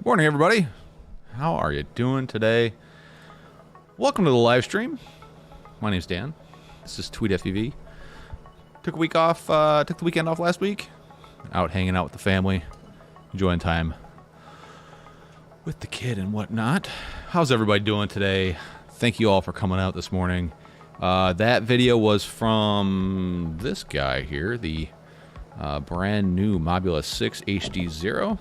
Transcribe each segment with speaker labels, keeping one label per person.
Speaker 1: Good morning, everybody. How are you doing today? Welcome to the live stream. My name's Dan. This is Tweet FEV. Took a week off. Took the weekend off last week. Out hanging out with the family, enjoying time with the kid and whatnot. How's everybody doing today? Thank you all for coming out this morning. That video was from this guy here, the brand new Mobula 6 HD0.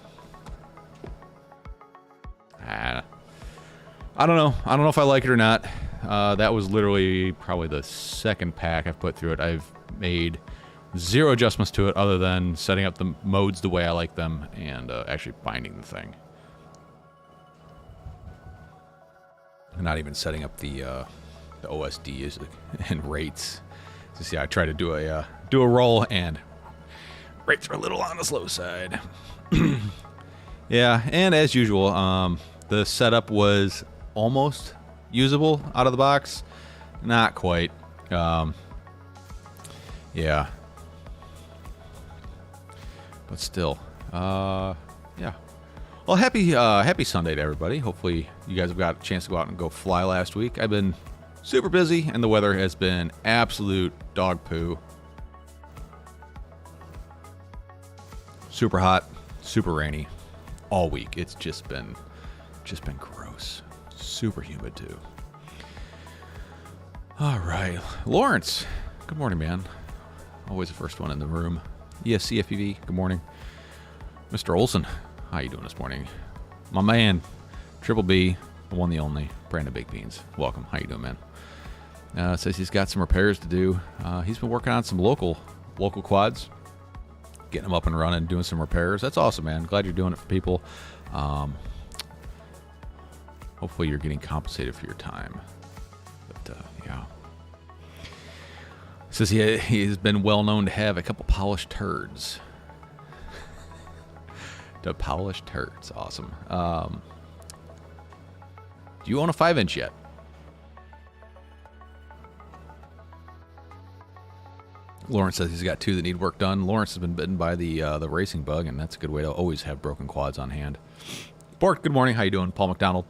Speaker 1: I don't know. I don't know if I like it or not. That was literally probably the second pack I've put through it. I've made zero adjustments to it other than setting up the modes the way I like them and actually binding the thing. Not even setting up the OSD and rates. So see, I try to do a roll and rates are a little on the slow side. Yeah, and as usual, the setup was almost usable out of the box. Not quite. Yeah. But still. Yeah. Well, happy Sunday to everybody. Hopefully you guys have got a chance to go out and go fly last week. I've been super busy, and the weather has been absolute dog poo. Super hot, super rainy all week. It's just been gross. Super humid too. All right, Lawrence. Good morning, man. Always the first one in the room. Yes, CFPV. Good morning, Mr. Olson. How you doing this morning? My man, Triple B, the one, the only, Brandon Big Beans. Welcome. How you doing, man? Says he's got some repairs to do. He's been working on some local quads, getting them up and running, doing some repairs. That's awesome, man. Glad you're doing it for people. Hopefully you're getting compensated for your time. But yeah. Says he's been well known to have a couple polished turds. The polished turds, awesome. Do you own a 5-inch yet? Lawrence says he's got 2 that need work done. Lawrence has been bitten by the racing bug, and that's a good way to always have broken quads on hand. Bork, good morning. How you doing? Paul McDonald.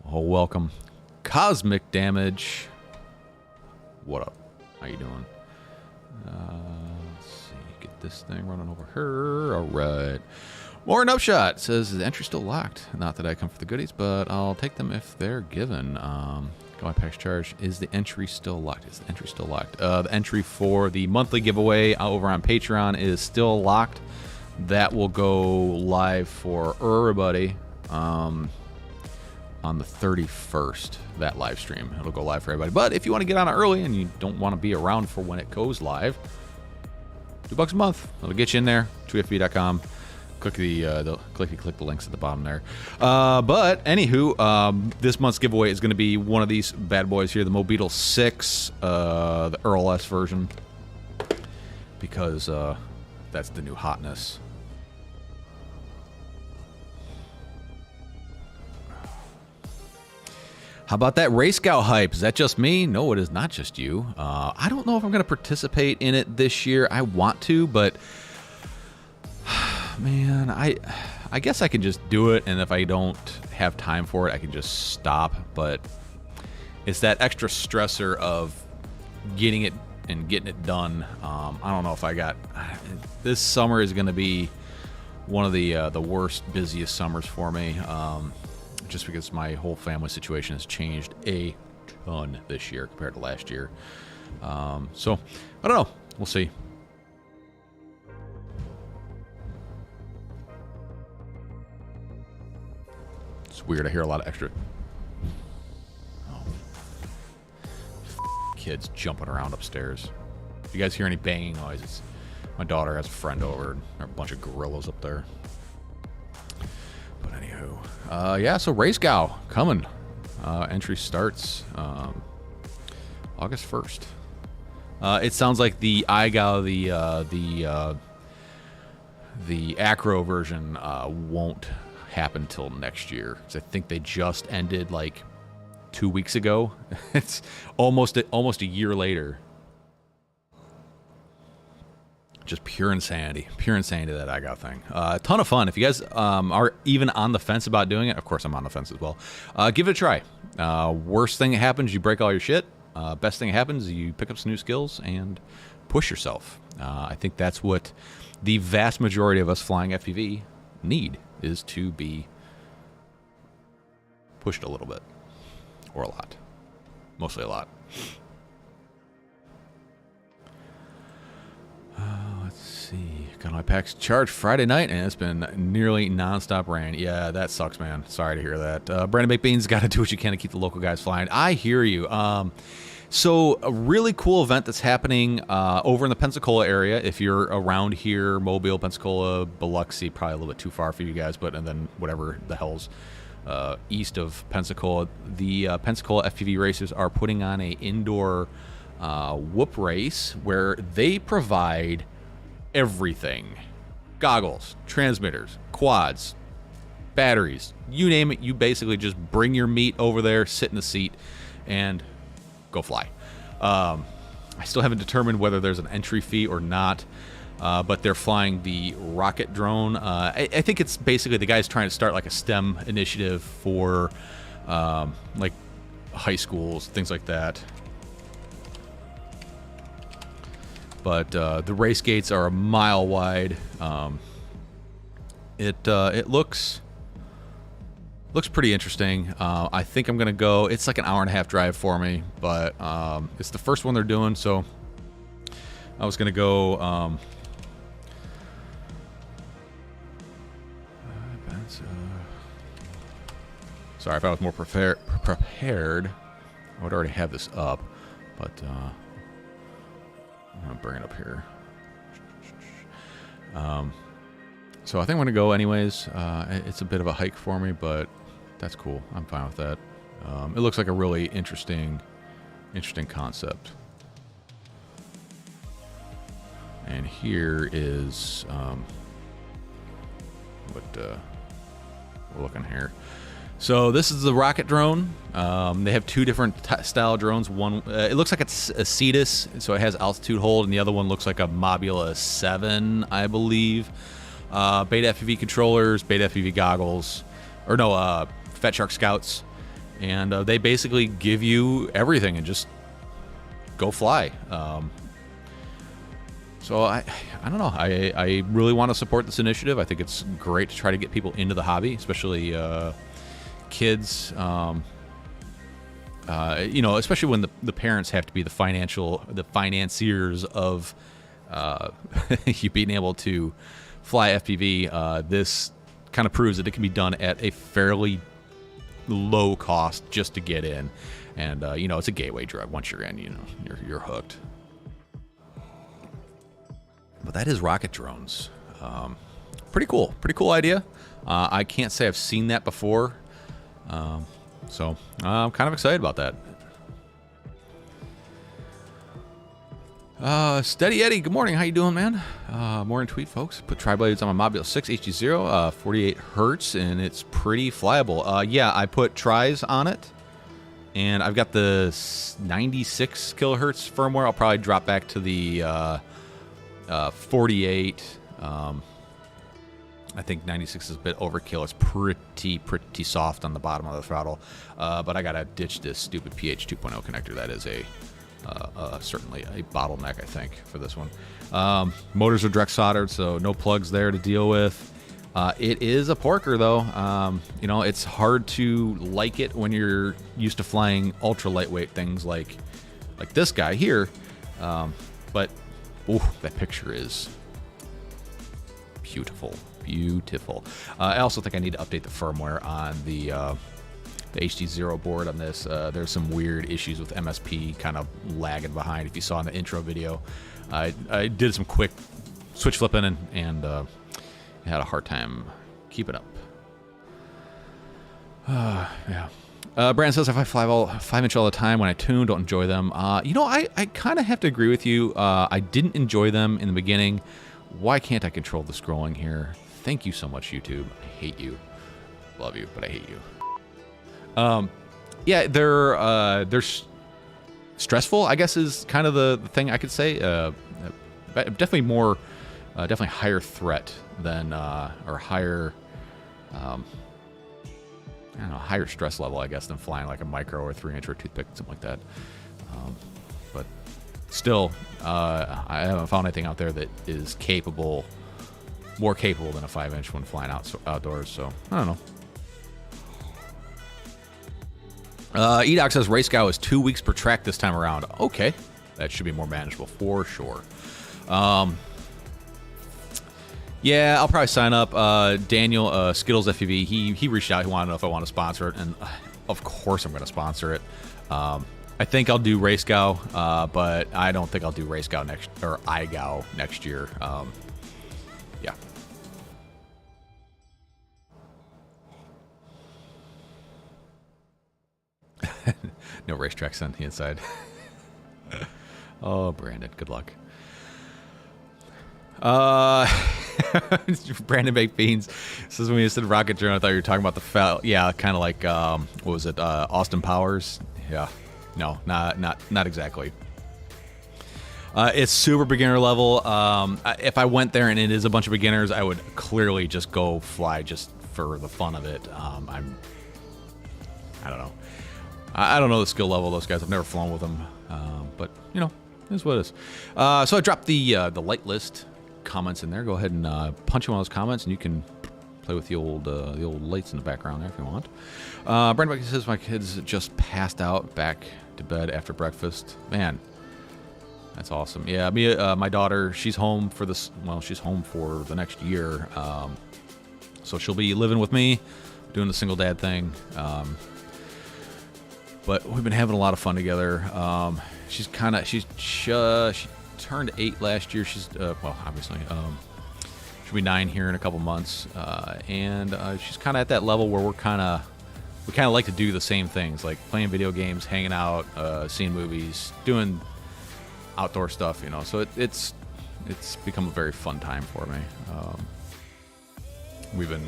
Speaker 1: Oh, welcome. Cosmic Damage. What up? How you doing? Let's see. Get this thing running over her. All right. Warren Upshot says the entry's still locked. Not that I come for the goodies, but I'll take them if they're given. Go packs charge. Is the entry still locked? Is the entry still locked? The entry for the monthly giveaway over on Patreon is still locked. That will go live for everybody on the 31st, that live stream. It'll go live for everybody. But if you want to get on it early and you don't want to be around for when it goes live, $2 a month. It'll get you in there. tweetfb.com. Click the links at the bottom there. But anywho, this month's giveaway is going to be one of these bad boys here, the Beetle 6, the Earl S version, because that's the new hotness. How about that Race Scout hype? Is that just me? No, it is not just you. I don't know if I'm going to participate in it this year. I want to, but man, I guess I can just do it, and if I don't have time for it, I can just stop. But it's that extra stressor of getting it and getting it done. I don't know if I got... This summer is going to be one of the worst, busiest summers for me. Just because my whole family situation has changed a ton this year compared to last year. So, I don't know. We'll see. It's weird. I hear a lot of extra... kids jumping around upstairs. If you guys hear any banging noises, my daughter has a friend over. There are a bunch of gorillas up there. But anywho, yeah, so Race Gal coming. Entry starts August 1st. It sounds like the iGal, the acro version won't happen till next year. Because I think they just ended like 2 weeks ago. It's almost a year later. just pure insanity that I got thing. A ton of fun. If you guys are even on the fence about doing it, of course I'm on the fence as well. Give it a try. Worst thing that happens, you break all your shit. Best thing that happens, you pick up some new skills and push yourself. I think that's what the vast majority of us flying FPV need, is to be pushed a little bit, or a lot, mostly a lot. Let's see. Got my packs charged Friday night, and it's been nearly nonstop rain. Yeah, that sucks, man. Sorry to hear that. Brandon Baked Beans, got to do what you can to keep the local guys flying. I hear you. So a really cool event that's happening over in the Pensacola area. If you're around here, Mobile, Pensacola, Biloxi, probably a little bit too far for you guys, but and then whatever the hell's east of Pensacola, the Pensacola FPV racers are putting on a indoor whoop race where they provide everything: goggles, transmitters, quads, batteries, you name it. You basically just bring your meat over there, sit in the seat, and go fly. I still haven't determined whether there's an entry fee or not, but they're flying the rocket drone. I think it's basically the guy's trying to start like a STEM initiative for like high schools, things like that. But the race gates are a mile wide. It looks pretty interesting. I think I'm gonna go. It's like an hour-and-a-half drive for me, but it's the first one they're doing, so I was gonna go. Sorry, if I was more prepared, I would already have this up, but I'm gonna bring it up here. So I think I'm gonna go anyways. It's a bit of a hike for me, but that's cool. I'm fine with that. It looks like a really interesting concept. And here is what we're looking here. So this is the rocket drone. They have two different style drones. One, it looks like it's a Cetus, so it has altitude hold, and the other one looks like a Mobula 7, I believe. Beta FPV controllers, Beta FPV goggles, or no, Fat Shark Scouts, and they basically give you everything and just go fly. So I don't know. I really want to support this initiative. I think it's great to try to get people into the hobby, especially kids. You know, especially when the parents have to be the financiers of you being able to fly FPV. This kind of proves that it can be done at a fairly low cost just to get in, and you know, it's a gateway drug. Once you're in, you know, you're hooked. But that is rocket drones. Pretty cool idea. I can't say I've seen that before, so I'm kind of excited about that. Steady Eddie, good morning. How you doing, man? Morning tweet, folks. Put tri-blades on my Mobile 6 HD0, 48 hertz, and it's pretty flyable. Yeah, I put tris on it, and I've got the 96 kilohertz firmware. I'll probably drop back to the 48. I think 96 is a bit overkill. It's pretty soft on the bottom of the throttle, but I gotta ditch this stupid PH 2.0 connector. That is certainly a bottleneck, I think, for this one. Motors are direct soldered, so no plugs there to deal with. It is a porker, though. You know, it's hard to like it when you're used to flying ultra lightweight things like this guy here. But ooh, that picture is beautiful. I also think I need to update the firmware on the HD0 board on this. There's some weird issues with MSP kind of lagging behind. If you saw in the intro video, I did some quick switch flipping and had a hard time keeping up. Yeah. Brandon says, if I fly 5-inch all the time when I tune, don't enjoy them. You know, I kind of have to agree with you. I didn't enjoy them in the beginning. Why can't I control the scrolling here? Thank you so much, YouTube. I hate you. Love you, but I hate you. Yeah, they're stressful, I guess, is kind of the thing I could say. Definitely more definitely higher threat than, or higher, I don't know, higher stress level, I guess, than flying like a micro or 3-inch or a toothpick, something like that. But still, I haven't found anything out there that is capable, more capable than a 5-inch when flying outdoors. So I don't know. Edoc says Race Scout is 2 weeks per track this time around. Okay, that should be more manageable for sure. Yeah, I'll probably sign up. Daniel Skittles FPV, he reached out. He wanted to know if I want to sponsor it, and of course I'm going to sponsor it. I think I'll do Race Scout, but I don't think I'll do Race Scout iGao next year. Yeah. No racetracks on the inside. Oh, Brandon, good luck. Brandon Baked Beans says when you said Rocket Journal, I thought you were talking about the yeah, kind of like what was it, Austin Powers? Yeah, no, not exactly. It's super beginner level. If I went there and it is a bunch of beginners, I would clearly just go fly just for the fun of it. I don't know. I don't know the skill level of those guys. I've never flown with them, but you know, it is what it is. So I dropped the light list comments in there. Go ahead and punch in one of those comments, and you can play with the old lights in the background there if you want. Brandon says my kids just passed out back to bed after breakfast. Man, that's awesome. Yeah, my daughter, she's home for this. Well, she's home for the next year, so she'll be living with me, doing the single dad thing. But we've been having a lot of fun together. She turned 8 last year. She's well, obviously, she'll be 9 here in a couple months, and she's kind of at that level where we kind of like to do the same things, like playing video games, hanging out, seeing movies, doing outdoor stuff. You know, so it's become a very fun time for me. We've been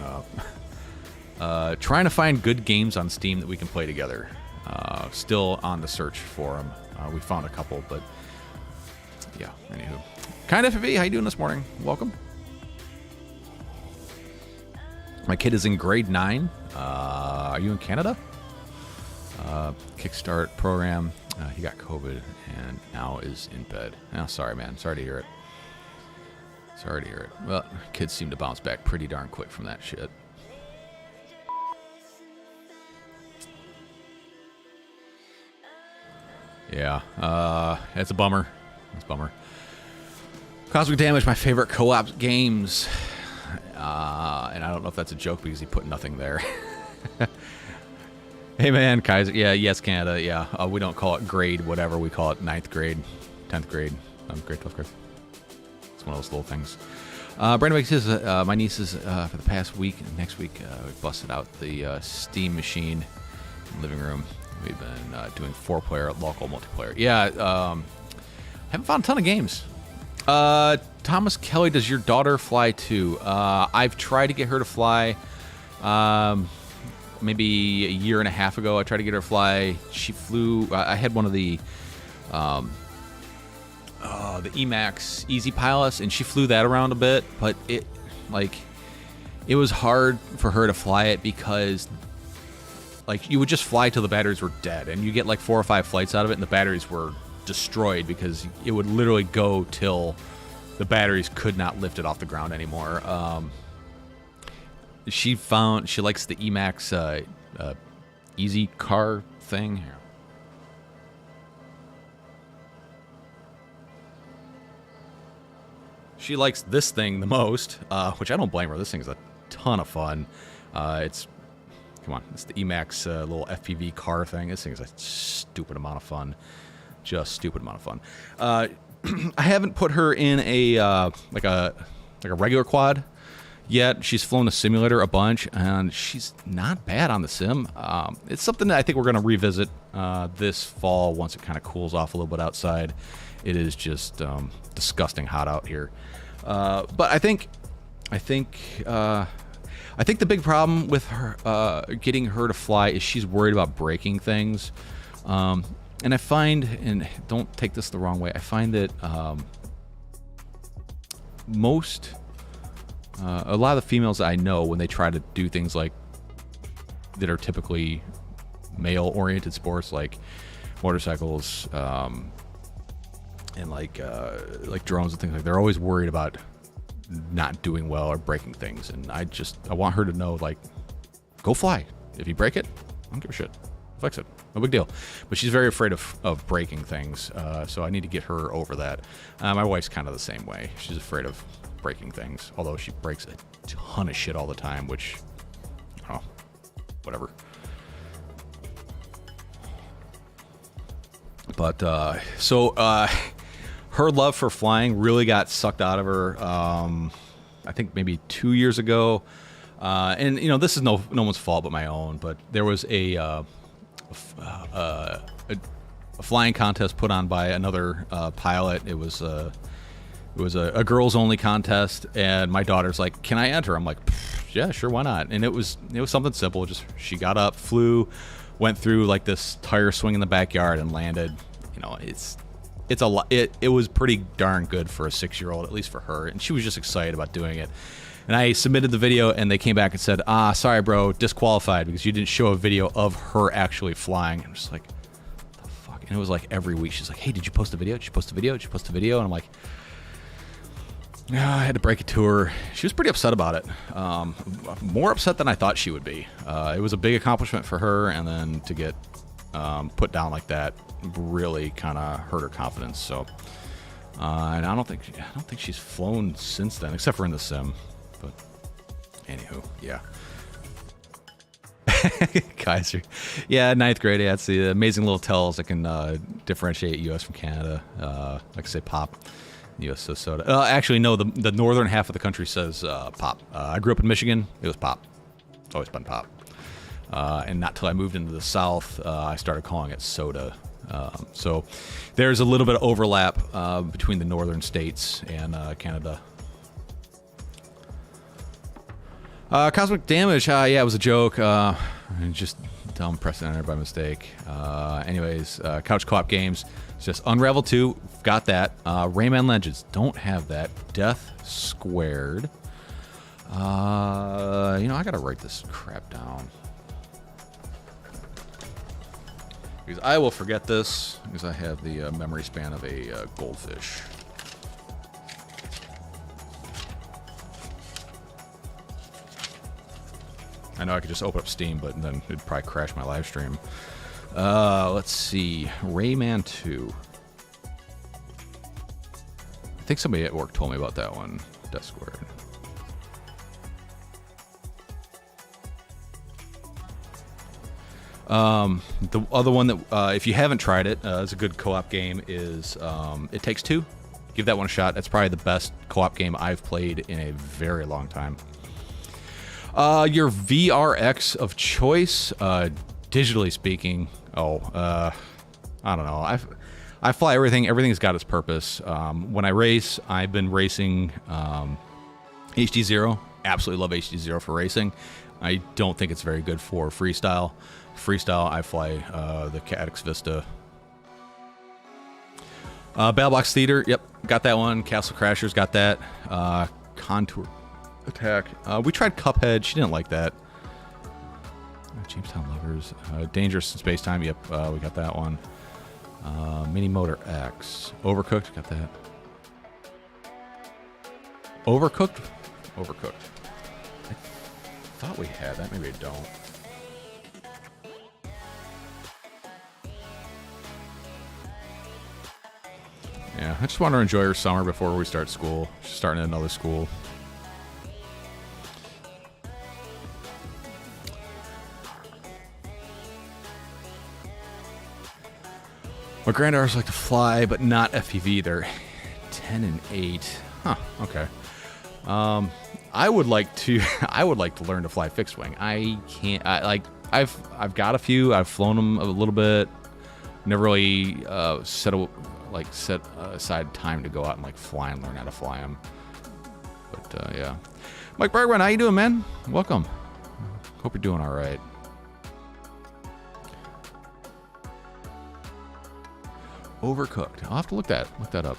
Speaker 1: trying to find good games on Steam that we can play together. Still on the search for them. We found a couple, but yeah, anywho. Kind FPV, how you doing this morning? Welcome. My kid is in grade 9. Are you in Canada? Kickstart program. He got COVID and now is in bed. Oh, sorry, man. Sorry to hear it. Sorry to hear it. Well, kids seem to bounce back pretty darn quick from that shit. Yeah, it's a bummer. It's a bummer. Cosmic Damage, my favorite co-op games. And I don't know if that's a joke because he put nothing there. Hey, man, Kaiser. Yeah, yes, Canada. Yeah, we don't call it grade whatever. We call it 9th grade, 10th grade, 11th grade, 12th grade. It's one of those little things. Brandon says, my nieces, for the past week, next week, we busted out the Steam machine in the living room. We've been doing 4-player local multiplayer. Yeah, haven't found a ton of games. Thomas Kelly, does your daughter fly too? I've tried to get her to fly. Maybe a year and a half ago, I tried to get her to fly. She flew. I had one of the Emax Easy Pilots, and she flew that around a bit. But it was hard for her to fly it because. Like, you would just fly till the batteries were dead, and you get like 4 or 5 flights out of it, and the batteries were destroyed because it would literally go till the batteries could not lift it off the ground anymore. She likes the Emax Easy Car thing. Here. She likes this thing the most, which I don't blame her. This thing's a ton of fun. Come on, it's the Emax little FPV car thing. This thing is a stupid amount of fun. Just stupid amount of fun. I haven't put her in a like a regular quad yet. She's flown a simulator a bunch, and she's not bad on the sim. It's something that I think we're going to revisit this fall once it kind of cools off a little bit outside. It is just disgusting hot out here. But I think the big problem with her getting her to fly is she's worried about breaking things. And I find, and don't take this the wrong way, I find that most, a lot of the females I know, when they try to do things like that are typically male-oriented sports, like motorcycles, and like drones and things like, they're always worried about not doing well or breaking things. And I want her to know, like, go fly. If you break it, I don't give a shit. Fix it. No big deal. But she's very afraid of breaking things, so I need to get her over that. My wife's kind of the same way. She's afraid of breaking things, although she breaks a ton of shit all the time, which, oh, whatever. But her love for flying really got sucked out of her, I think maybe 2 years ago. And this is no one's fault but my own. But there was a flying contest put on by another pilot. It was a girls only contest, and my daughter's like, "Can I enter?" I'm like, "Yeah, sure, why not?" And it was something simple. Just she got up, flew, went through like this tire swing in the backyard, and landed. It's a lot. It was pretty darn good for a 6-year-old, at least for her, and she was just excited about doing it. And I submitted the video, and they came back and said, sorry, bro, disqualified because you didn't show a video of her actually flying. I'm just like, what the fuck? And it was like every week. She's like, hey, did you post a video? Did you post a video? Did you post a video? And I'm like, yeah, I had to break it to her. She was pretty upset about it. More upset than I thought she would be. It was a big accomplishment for her, and then to get put down like that really kind of hurt her confidence. So, and I don't think she's flown since then, except for in the sim. But anywho, yeah. Kaiser, yeah, 9th grade. Yeah, it's the amazing little tells that can differentiate U.S. from Canada. Like I say, pop. U.S. says soda. Actually, no. The northern half of the country says pop. I grew up in Michigan. It was pop. It's always been pop. And not till I moved into the South, I started calling it soda. So there's a little bit of overlap between the northern states and Canada. Cosmic damage. Yeah, it was a joke. Just dumb pressing enter by mistake. Anyways, couch co-op games. It's just Unravel 2. Got that. Rayman Legends. Don't have that. Death Squared. I gotta write this crap down. Because I will forget this, because I have the memory span of a goldfish. I know I could just open up Steam, but then it'd probably crash my live stream. Let's see. Rayman 2. I think somebody at work told me about that one. Death Squared. The other one that, if you haven't tried it, is a good co-op game is It Takes Two. Give that one a shot. That's probably the best co-op game I've played in a very long time. Your VRX of choice, digitally speaking. I don't know. I fly everything. Everything's got its purpose. When I race, I've been racing HD0. Absolutely love HD0 for racing. I don't think it's very good for freestyle. Freestyle, I fly the Cadix Vista. Battlebox Theater, yep, got that one. Castle Crashers, got that. Contour Attack. We tried Cuphead, she didn't like that. Jamestown Lovers. Dangerous in Space Time, yep, we got that one. Mini Motor X. Overcooked, got that. Overcooked? Overcooked. I thought we had that, maybe I don't. Yeah, I just want to enjoy her summer before we start school. She's starting another school. My granddaughters like to fly, but not FPV. They're 10 and 8. Huh, okay. I would like to learn to fly fixed wing. I can't. I've got a few. I've flown them a little bit. Never really set aside time to go out and like fly and learn how to fly them. But yeah, Mike Bergman, how you doing, man? Welcome. Hope you're doing all right. Overcooked. I'll have to look that up.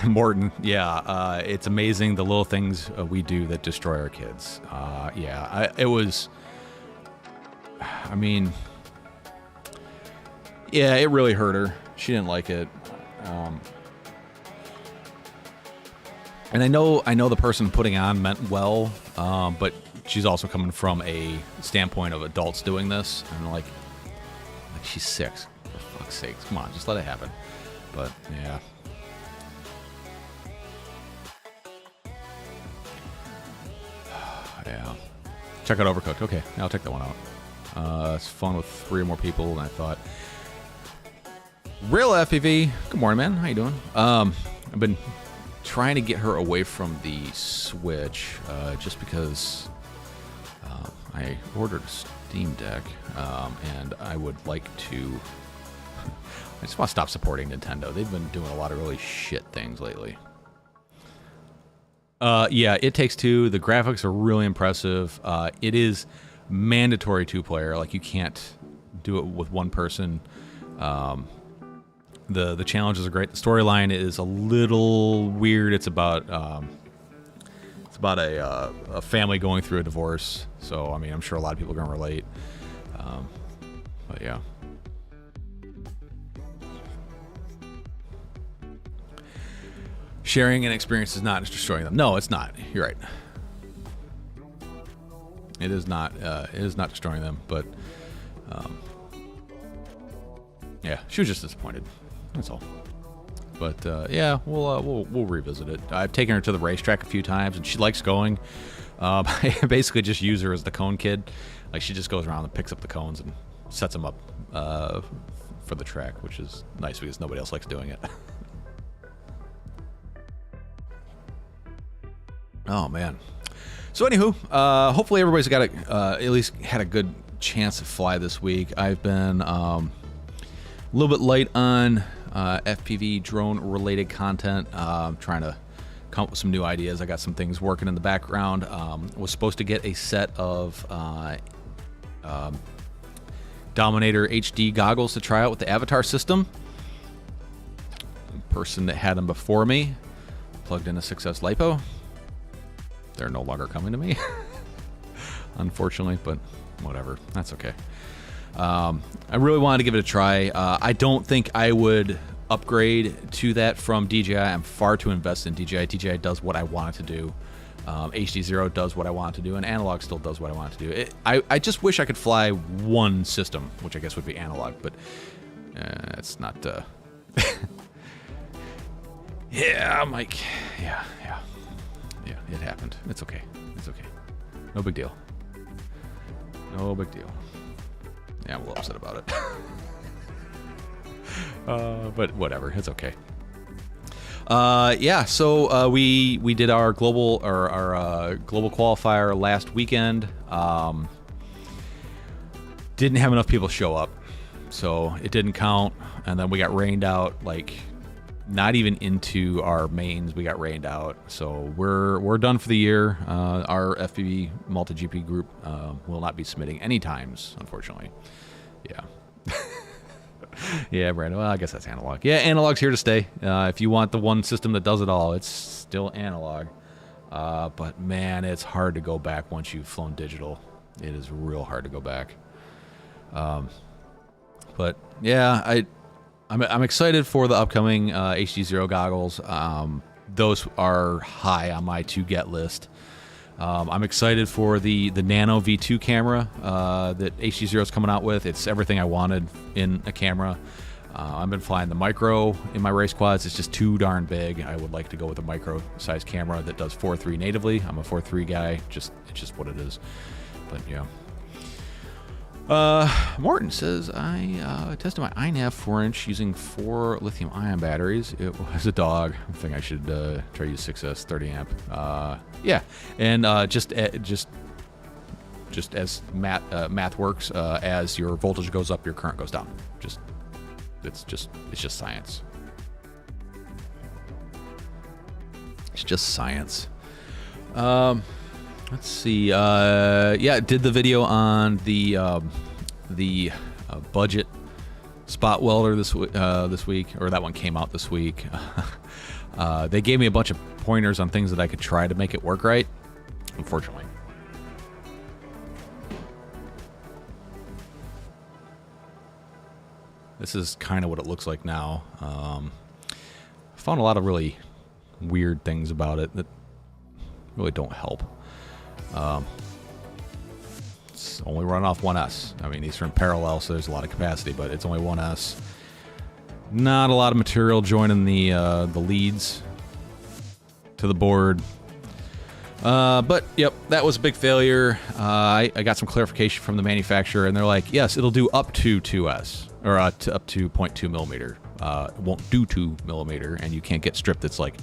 Speaker 1: Morton, yeah, it's amazing the little things we do that destroy our kids. It was, I mean, yeah, it really hurt her. She didn't like it. And I know the person putting on meant well, but she's also coming from a standpoint of adults doing this, and like she's 6. For fuck's sake, come on, just let it happen. But yeah. Yeah. Check out Overcooked. Okay, I'll check that one out. It's fun with 3 or more people than I thought. Real FPV. Good morning, man. How you doing? I've been trying to get her away from the Switch, just because I ordered a Steam Deck, and I would like to. I just want to stop supporting Nintendo. They've been doing a lot of really shit things lately. Yeah, It Takes Two. The graphics are really impressive. It is mandatory 2-player. Like, you can't do it with one person. The challenges are great. The storyline is a little weird. It's about a family going through a divorce. So I mean, I'm sure a lot of people are gonna relate. But yeah. Sharing an experience is not destroying them. No, it's not. You're right. It is not. It is not destroying them. But yeah, she was just disappointed. That's all. But yeah, we'll revisit it. I've taken her to the racetrack a few times, and she likes going. I basically just use her as the cone kid. Like, she just goes around and picks up the cones and sets them up for the track, which is nice because nobody else likes doing it. Oh man. So anywho, hopefully everybody's got at least had a good chance to fly this week. I've been a little bit light on FPV drone related content. Trying to come up with some new ideas. I got some things working in the background. Was supposed to get a set of Dominator HD goggles to try out with the Avatar system. The person that had them before me plugged in a 6S LiPo. They're no longer coming to me, unfortunately, but whatever. That's okay. I really wanted to give it a try. I don't think I would upgrade to that from DJI. I'm far too invested in DJI. DJI does what I want it to do. HD0 does what I want it to do, and Analog still does what I want it to do. I just wish I could fly one system, which I guess would be Analog, but it's not... Yeah, Mike. Yeah, it happened. It's okay. It's okay. No big deal. No big deal. Yeah, I'm a little upset about it. But whatever, it's okay. Yeah, so we did our global global qualifier last weekend. Didn't have enough people show up, so it didn't count. And then we got rained out, like not even into our mains. We got rained out, so we're done for the year. Our FPV multi GP group will not be submitting any times, unfortunately. Yeah. Yeah, Brandon. Well, I guess that's Analog. Yeah, Analog's here to stay. If you want the one system that does it all, it's still Analog. But man, it's hard to go back once you've flown digital. It is real hard to go back. But yeah, I'm excited for the upcoming HD0 goggles. Those are high on my to get list. I'm excited for the Nano V2 camera that HD0 is coming out with. It's everything I wanted in a camera. I've been flying the micro in my race quads. It's just too darn big. I would like to go with a micro size camera that does 4.3 natively. I'm a 4.3 guy. It's just what it is. But yeah. Morton says, I tested my iNav 4-inch using 4 lithium-ion batteries. It was a dog. I think I should try to use 6S 30 amp. Yeah, and just as math works, as your voltage goes up, your current goes down. It's just science. It's just science. Let's see. Yeah, did the video on the budget spot welder this week, or that one came out this week. They gave me a bunch of pointers on things that I could try to make it work right. Unfortunately. This is kind of what it looks like now. I found a lot of really weird things about it that really don't help. It's only run off 1S. I mean, these are in parallel, so there's a lot of capacity, but it's only 1S. Not a lot of material joining the leads to the board. But, yep, that was a big failure. I got some clarification from the manufacturer, and they're like, yes, it'll do up to 2S, or up to 0.2 millimeter. It won't do 2 millimeter, and you can't get strip that's like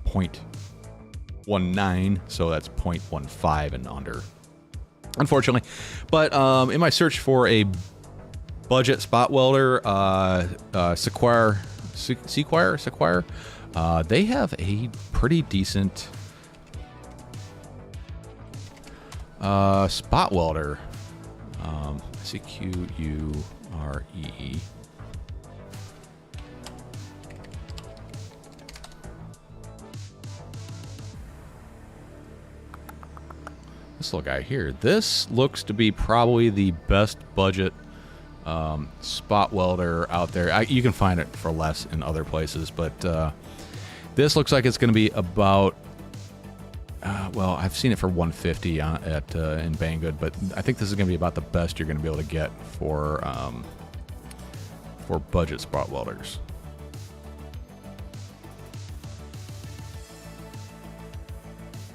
Speaker 1: 0.19, so that's 0.15 and under, unfortunately. But in my search for a budget spot welder, Sequire, they have a pretty decent spot welder. C-Q-U-R-E-E. This little guy here. This looks to be probably the best budget spot welder out there. You can find it for less in other places, but this looks like it's going to be about well, I've seen it for 150 in Banggood, but I think this is going to be about the best you're going to be able to get for budget spot welders.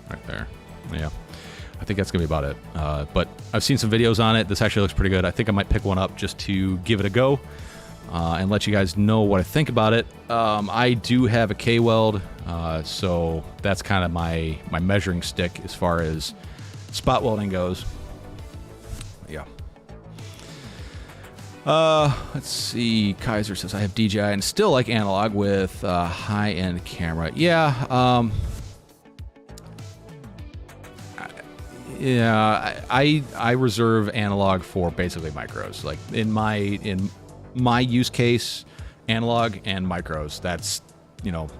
Speaker 1: Right there. Yeah. I think that's going to be about it. But I've seen some videos on it. This actually looks pretty good. I think I might pick one up just to give it a go and let you guys know what I think about it. I do have a K-weld, so that's kind of my measuring stick as far as spot welding goes. Yeah. Let's see. Kaiser says, I have DJI and still like analog with high-end camera. Yeah. Yeah, I reserve analog for basically micros. Like in my use case, analog and micros. That's, you know,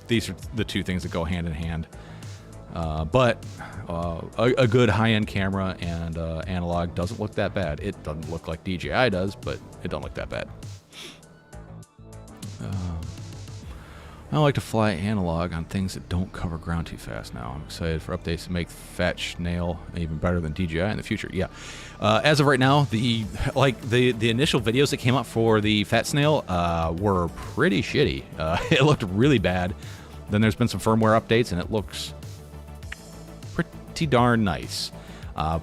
Speaker 1: these are the two things that go hand in hand. But a good high-end camera and analog doesn't look that bad. It doesn't look like DJI does, but it don't look that bad. I like to fly analog on things that don't cover ground too fast now. I'm excited for updates to make fetch nail even better than DJI in the future. Yeah. As of right now, the initial videos that came up for the fat snail were pretty shitty. It looked really bad. Then there's been some firmware updates, and it looks pretty darn nice.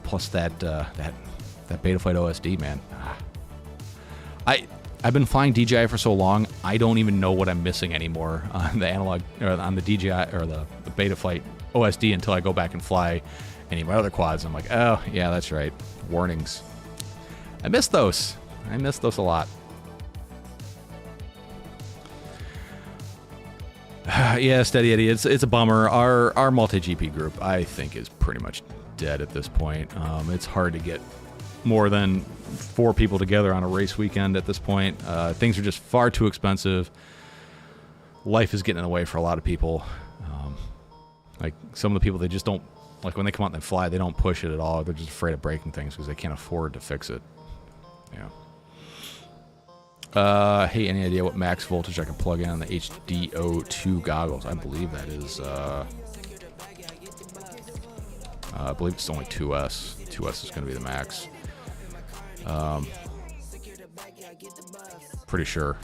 Speaker 1: Plus that Betaflight OSD, man. I've been flying DJI for so long, I don't even know what I'm missing anymore on the analog or on the DJI or the Betaflight OSD until I go back and fly any of my other quads. I'm like, oh yeah, that's right, warnings. I miss those. I miss those a lot. Yeah, Steady Eddie, it's a bummer. Our multi-GP group, I think, is pretty much dead at this point. It's hard to get more than 4 people together on a race weekend at this point. Things are just far too expensive. Life is getting in the way for a lot of people. Like some of the people, they just don't, like when they come out and they fly, they don't push it at all. They're just afraid of breaking things because they can't afford to fix it. Yeah. Hey, any idea what max voltage I can plug in on the HDO2 goggles? I believe that is, I believe it's only 2S. 2S is going to be the max. Pretty sure,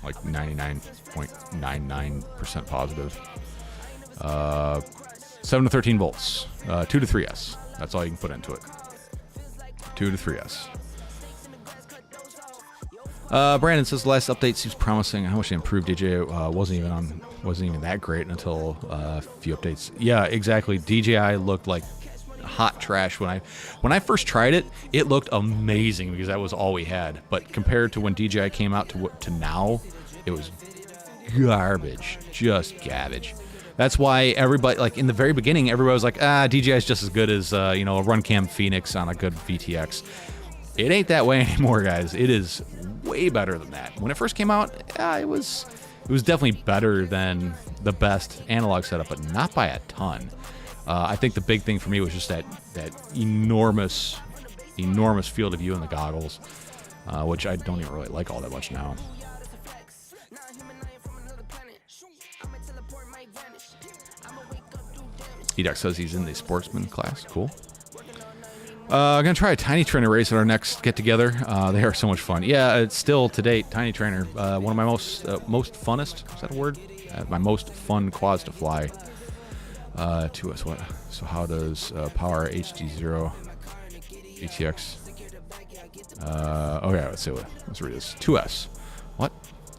Speaker 1: like 99.99% positive. 7 to 13 volts, 2 to 3S. That's all you can put into it. 2 to 3S. Brandon says the last update seems promising. I wish they improved. DJI wasn't even that great until a few updates. Yeah, exactly. DJI looked like hot trash when I first tried it. It looked amazing because that was all we had. But compared to when DJI came out to now, it was garbage, just garbage. That's why everybody, like in the very beginning, everybody was like, DJI is just as good as a Runcam Phoenix on a good VTX. It ain't that way anymore, guys. It is way better than that. When it first came out, it was it was definitely better than the best analog setup, but not by a ton. I think the big thing for me was just that enormous field of view in the goggles, which I don't even really like all that much now. Edux says he's in the sportsman class. Cool. I'm going to try a Tiny Trainer race at our next get-together. They are so much fun. Yeah, it's still, to date, Tiny Trainer, one of my most funnest, is that a word? My most fun quads to fly to us. What? So how does power HD0 ATX? Okay, let's read this. 2S. What?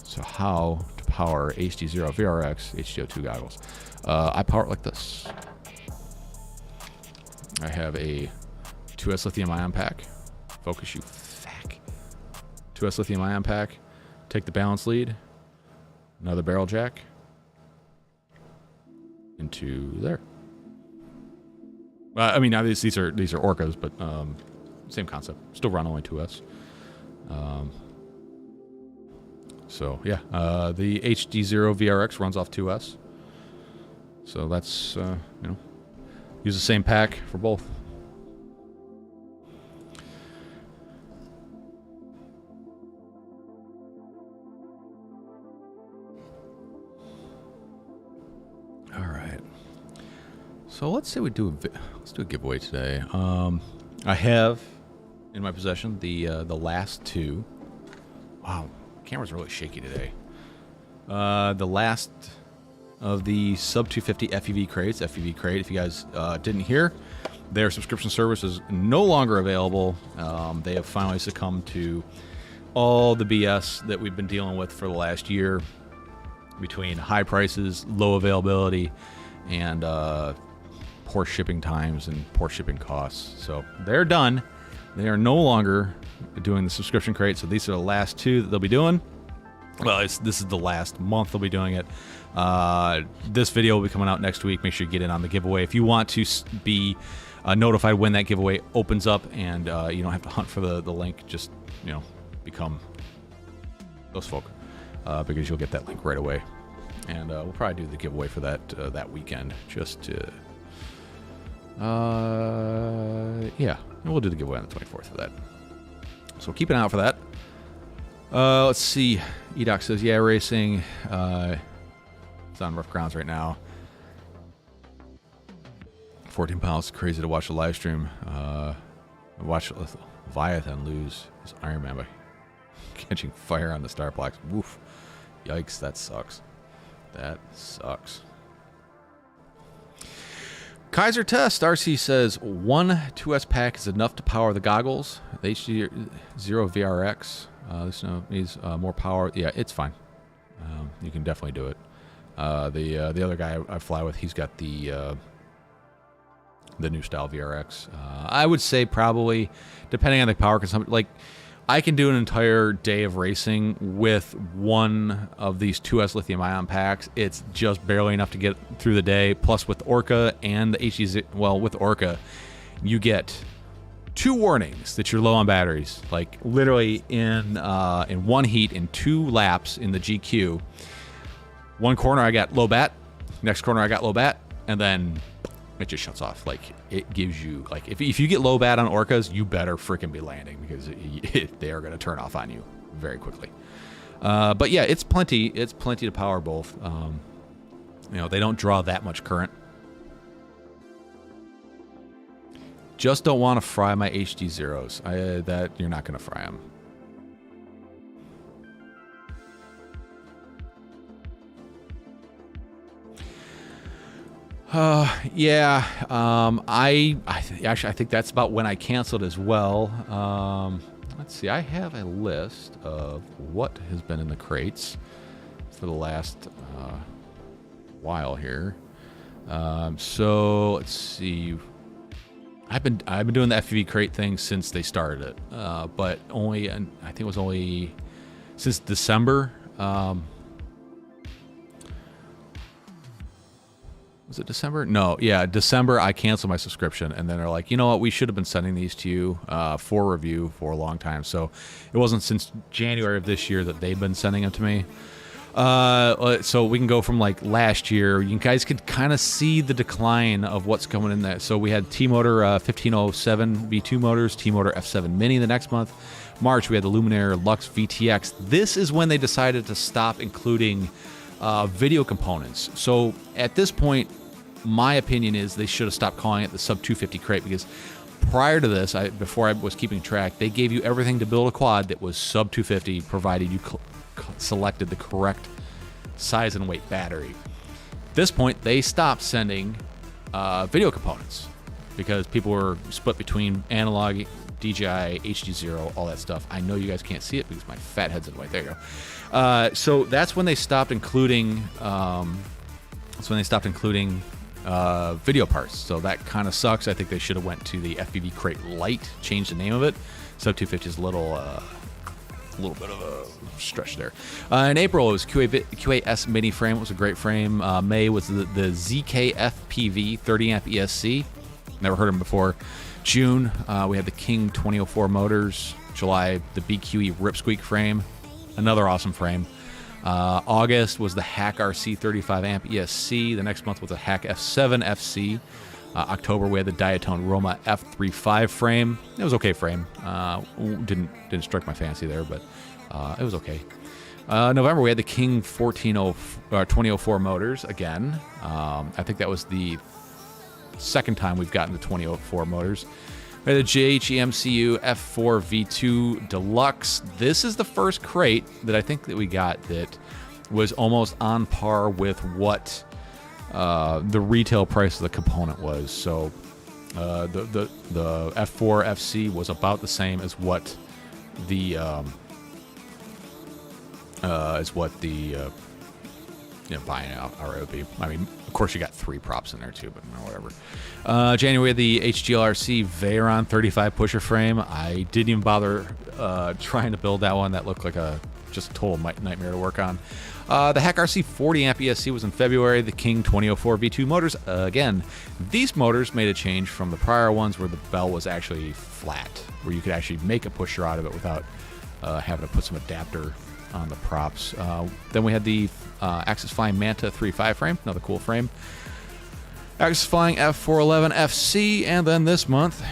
Speaker 1: So how to power HD0 VRX HDO2 goggles? I power it like this. I have a 2S lithium ion pack. Focus, you fack. 2S lithium ion pack. Take the balance lead. Another barrel jack. Into there. I mean, obviously these are Orcas, but same concept. Still run only 2S. So yeah, the HD0 VRX runs off 2S. So that's use the same pack for both. All right. So let's say let's do a giveaway today. I have in my possession the last two. Wow, camera's really shaky today. The last of the sub 250 FEV crates. FEV crate, if you guys didn't hear, their subscription service is no longer available. They have finally succumbed to all the BS that we've been dealing with for the last year, between high prices, low availability, and poor shipping times and poor shipping costs. So they're done. They are no longer doing the subscription crate. So these are the last two that they'll be doing. Well, this is the last month they'll be doing it. This video will be coming out next week. Make sure you get in on the giveaway. If you want to be notified when that giveaway opens up, and you don't have to hunt for the link, just become those folk, because you'll get that link right away. And we'll probably do the giveaway for that weekend. Just to yeah, and we'll do the giveaway on the 24th for that. So keep an eye out for that. Let's see. Edoc says, yeah, racing. It's on rough grounds right now. 14 pounds. Crazy to watch the live stream. Watch Leviathan lose his Iron Man by catching fire on the star blocks. Woof. Yikes, that sucks. That sucks. Kaiser Test, RC says, one 2S pack is enough to power the goggles. The HD0 VRX. This needs more power. Yeah, it's fine. You can definitely do it. The other guy I fly with, he's got the new style VRX. I would say probably, depending on the power consumption, like I can do an entire day of racing with one of these 2S lithium ion packs. It's just barely enough to get through the day. Plus with Orca and the HDZ, well, with Orca, you get 2 warnings that you're low on batteries. Like literally in one heat, in 2 laps in the GQ. One corner I got low bat, next corner I got low bat, and then it just shuts off. Like it gives you, like if you get low bat on Orcas, you better freaking be landing, because they are going to turn off on you very quickly. But yeah, it's plenty to power both. They don't draw that much current. Just don't want to fry my HD zeros. That you're not going to fry them. Yeah. I think that's about when I canceled as well. Let's see. I have a list of what has been in the crates for the last while here. So let's see. I've been doing the FPV crate thing since they started it, but only, I think it was only since December. Was it December? No, yeah, December I canceled my subscription, and then they're like, you know what, we should have been sending these to you for review for a long time. So it wasn't since January of this year that they've been sending them to me. So we can go from like last year. You guys could kind of see the decline of what's coming in there. So we had T-Motor 1507 V2 motors, T-Motor F7 Mini the next month. March, we had the Luminaire Lux VTX. This is when they decided to stop including video components. So at this point, my opinion is they should have stopped calling it the sub 250 crate, because prior to this, before I was keeping track, they gave you everything to build a quad that was sub 250, provided you selected the correct size and weight battery. At this point, they stopped sending video components because people were split between analog, DJI, HD0, all that stuff. I know you guys can't see it because my fat head's in the way. There you go. So that's when they stopped including. Video parts. So that kind of sucks. I think they should have went to the FPV Crate Lite, changed the name of it. Sub 250 is a little bit of a stretch there. In April, it was QAS Mini frame. It was a great frame. May was the ZK FPV 30 amp ESC. Never heard of them before. June, we had the King 2004 motors. July, the BQE Ripsqueak frame. Another awesome frame. August was the Hack RC 35 amp ESC. The next month was the Hack F7 FC. October, we had the Diatone Roma F35 frame. It was okay frame. Didn't strike my fancy there, but it was okay. November, we had the King 2004 motors again. I think that was the second time we've gotten the 2004 motors. We had the JHEMCU F4 V2 Deluxe. This is the first crate that I think that we got that was almost on par with what the retail price of the component was. So the F4 FC was about the same as what the buying out ROP. I mean, of course, you got 3 props in there too, but whatever. January, we had the HGLRC Veyron 35 pusher frame. I didn't even bother trying to build that one. That looked like just a total nightmare to work on. The Hack RC 40 amp ESC was in February. The King 2004 V2 motors, again, these motors made a change from the prior ones where the bell was actually flat, where you could actually make a pusher out of it without having to put some adapter on the props. Then we had the Axis Flying Manta 3.5 frame, another cool frame. Axis Flying F411 FC, and then this month,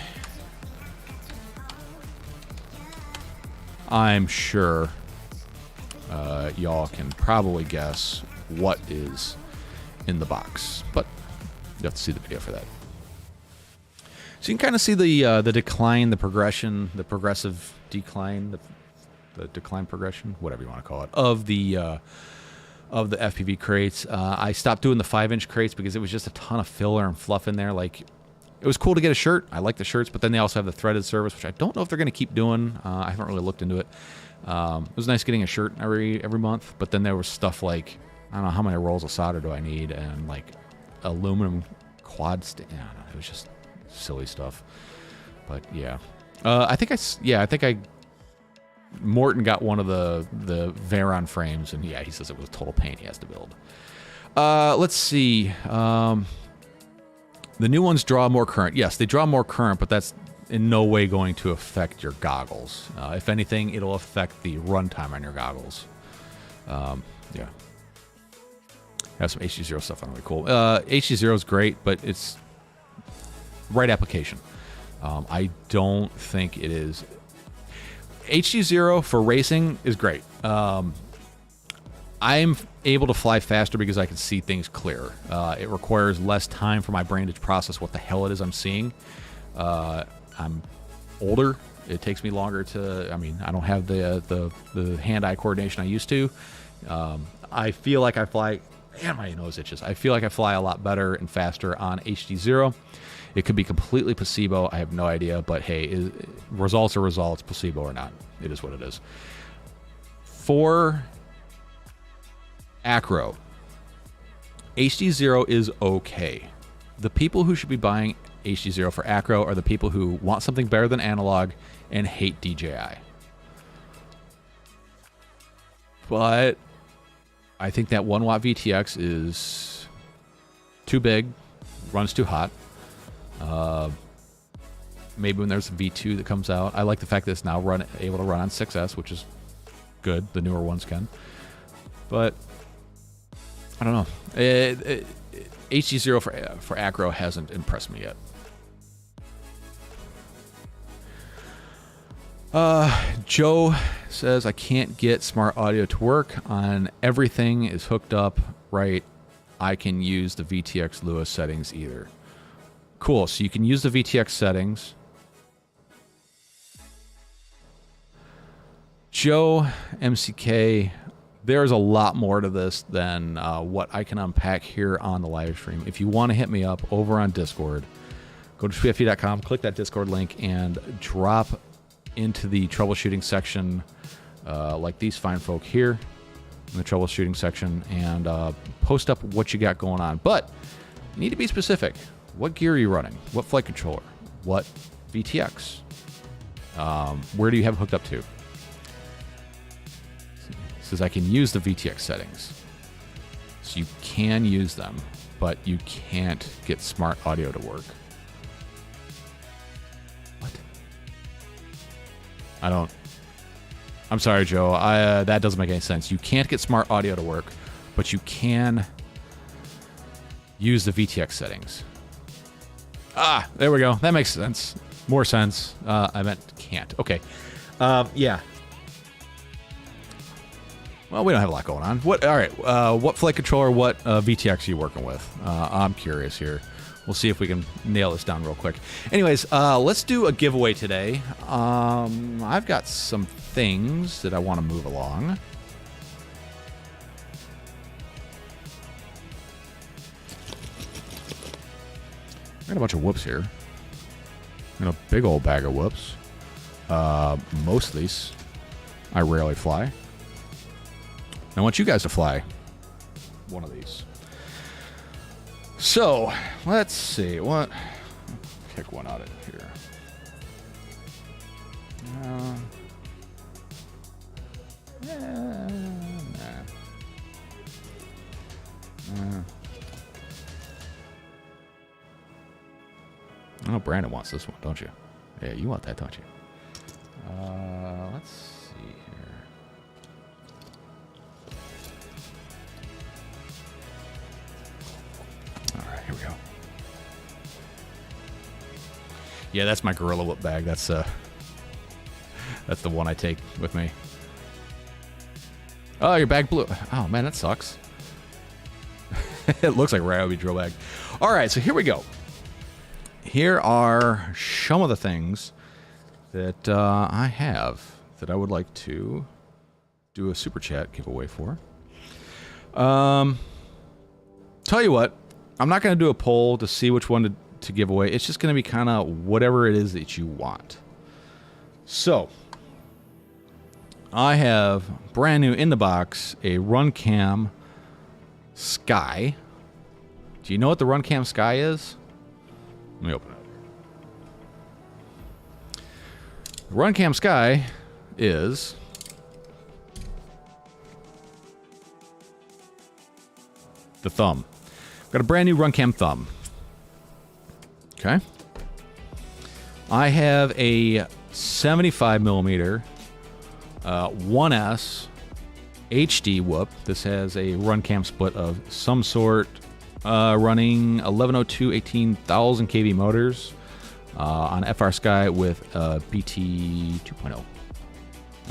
Speaker 1: I'm sure y'all can probably guess what is in the box, but you have to see the video for that. So you can kind of see the decline, the progression, the progressive decline, the decline progression, whatever you want to call it, of the FPV crates. I stopped doing the 5-inch crates because it was just a ton of filler and fluff in there. Like, it was cool to get a shirt. I like the shirts, but then they also have the threaded service, which I don't know if they're going to keep doing. I haven't really looked into it. It was nice getting a shirt every month, but then there was stuff like, I don't know, how many rolls of solder do I need, and like aluminum quad I don't know. It was just silly stuff. But yeah, I think Morton got one of the Veyron frames, and yeah, he says it was a total pain he has to build. Let's see. The new ones draw more current. Yes, they draw more current, but that's in no way going to affect your goggles. If anything, it'll affect the runtime on your goggles. Yeah. Have some HD0 stuff on it. Really cool. HD0 is great, but it's right application. I don't think it is. HD0 for racing is great. I'm able to fly faster because I can see things clearer. It requires less time for my brain to process what the hell it is I'm seeing. I'm older. It takes me longer to. I mean, I don't have the hand-eye coordination I used to. I feel like I fly. Man, my nose itches. I feel like I fly a lot better and faster on HD0. It could be completely placebo. I have no idea, but hey, results are results, placebo or not. It is what it is. For acro, HD0 is okay. The people who should be buying HD0 for acro are the people who want something better than analog and hate DJI. But I think that 1 watt VTX is too big, runs too hot. Maybe when there's a V2 that comes out. I like the fact that it's now able to run on 6S, which is good. The newer ones can. But I don't know. HD0 for acro hasn't impressed me yet. Joe says, I can't get smart audio to work on everything is hooked up right. I can use the VTX Lua settings either. Cool. So you can use the VTX settings. Joe MCK, there's a lot more to this than what I can unpack here on the live stream. If you want to hit me up over on Discord, go to tweetfv.com, click that Discord link, and drop into the troubleshooting section like these fine folk here in the troubleshooting section, and post up what you got going on. But you need to be specific. What gear are you running? What flight controller? What VTX? Where do you have it hooked up to? It says I can use the VTX settings. So you can use them, but you can't get smart audio to work. What? I'm sorry, Joe. That doesn't make any sense. You can't get smart audio to work, but you can use the VTX settings. Ah, there we go. That makes sense. More sense. I meant can't. Okay. Yeah. Well, we don't have a lot going on. All right. What flight controller, what VTX are you working with? I'm curious here. We'll see if we can nail this down real quick. Anyways, let's do a giveaway today. I've got some things that I want to move along. I got a bunch of whoops here. And a big old bag of whoops. Most of these I rarely fly. I want you guys to fly one of these. So, let's see. What? Pick one out of here. I know Brandon wants this one, don't you? Yeah, you want that, don't you? Let's see here. All right, here we go. Yeah, that's my Gorilla Whip bag. That's the one I take with me. Oh, your bag blew. Oh man, that sucks. It looks like a Ryobi drill bag. All right, so here we go. Here are some of the things that I have that I would like to do a super chat giveaway for. Tell you what, I'm not going to do a poll to see which one to give away. It's just going to be kind of whatever it is that you want. So, I have brand new in the box a Runcam Sky. Do you know what the Runcam Sky is? Let me open it. The Runcam Sky is the thumb. Got a brand new Runcam thumb. Okay. I have a 75 millimeter 1S HD whoop. This has a Runcam split of some sort, running 1102 18,000 kV motors on FR Sky with BT 2.0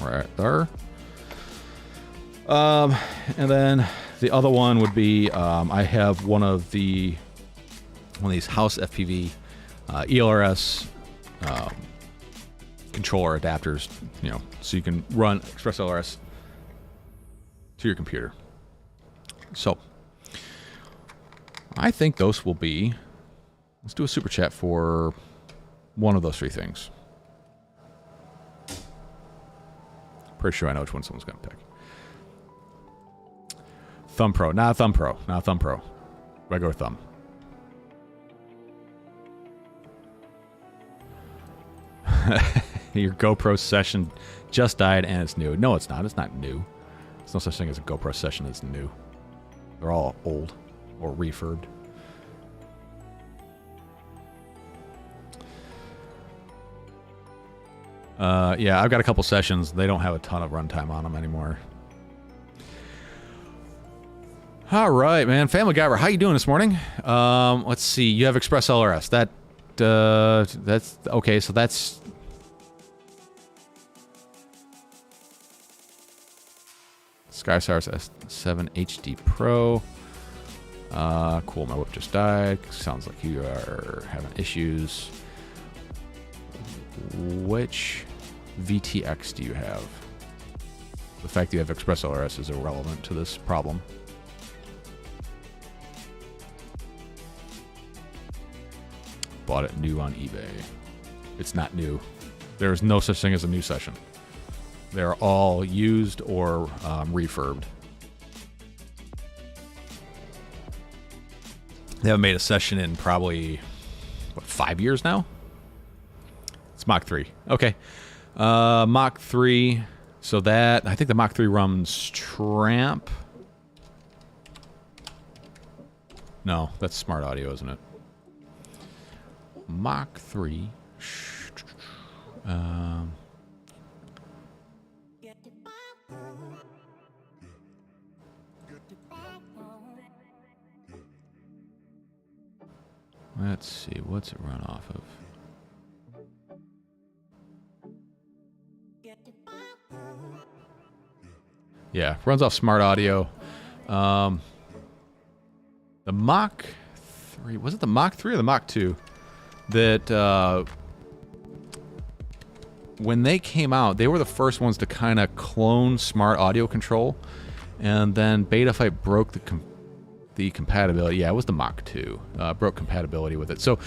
Speaker 1: right there. And then the other one would be I have one of these house FPV ELRS controller adapters, so you can run Express LRS to your computer. So I think those will be, let's do a super chat for one of those three things. Pretty sure I know which one someone's going to pick. Thumb Pro. Not Thumb Pro. Not Thumb Pro. Regular thumb. Your GoPro session just died and it's new. No, it's not. It's not new. There's no such thing as a GoPro session that's new. They're all old or refurbed. Yeah, I've got a couple sessions. They don't have a ton of runtime on them anymore. All right, man. Family Guy, how you doing this morning? Let's see. You have Express LRS. That's okay. So that's SkyStars S7 HD Pro. Cool. My whip just died. Sounds like you are having issues. Which VTX do you have? The fact that you have Express LRS is irrelevant to this problem. Bought it new on eBay. It's not new. There is no such thing as a new session. They're all used or refurbed. They haven't made a session in probably, what, 5 years now? It's Mach 3. Okay. Mach 3. So that, I think the Mach 3 runs Tramp. No, that's smart audio, isn't it? Mach 3. Let's see, what's it run off of? Yeah, runs off smart audio. The Mach 3, was it the Mach 3 or the Mach 2? That when they came out, they were the first ones to kind of clone smart audio control, and then Betaflight broke the compatibility. Yeah, it was the Mach 2. Broke compatibility with it. So,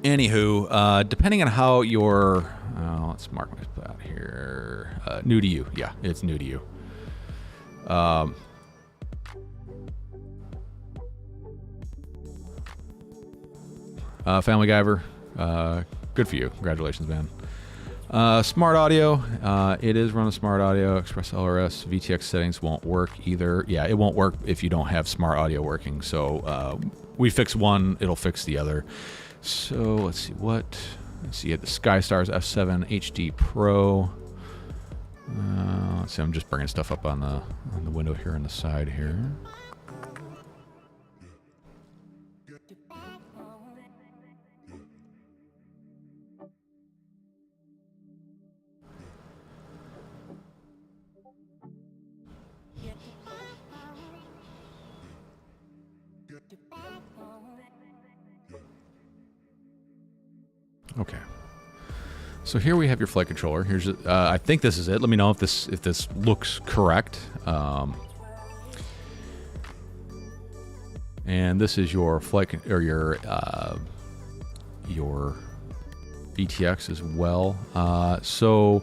Speaker 1: anywho, depending on how your let's mark my out here. New to you. Yeah, it's new to you. Family Guyver, good for you. Congratulations, man. Smart audio, it is running smart audio. Express LRS VTX settings won't work either. Yeah, it won't work if you don't have smart audio working. So we fix one, it'll fix the other. So let's see what. Let's see, you have the SkyStars F7 HD Pro. Let's see, I'm just bringing stuff up on the window here on the side here. Okay. So here we have your flight controller. Here's I think this is it. Let me know if this looks correct. And this is your flight or your VTX as well. So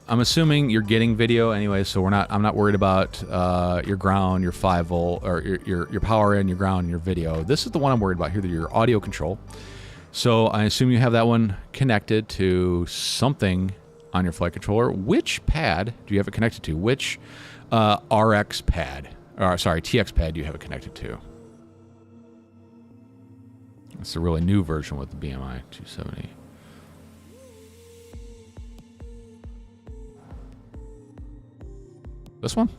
Speaker 1: I'm assuming you're getting video anyway. So I'm not worried about your ground, your 5 volt, or your power in, your ground, and your video. This is the one I'm worried about here. Your audio control. So I assume you have that one connected to something on your flight controller. Which pad do you have it connected to? Which RX pad, or sorry, TX pad do you have it connected to? It's a really new version with the BMI 270. This one?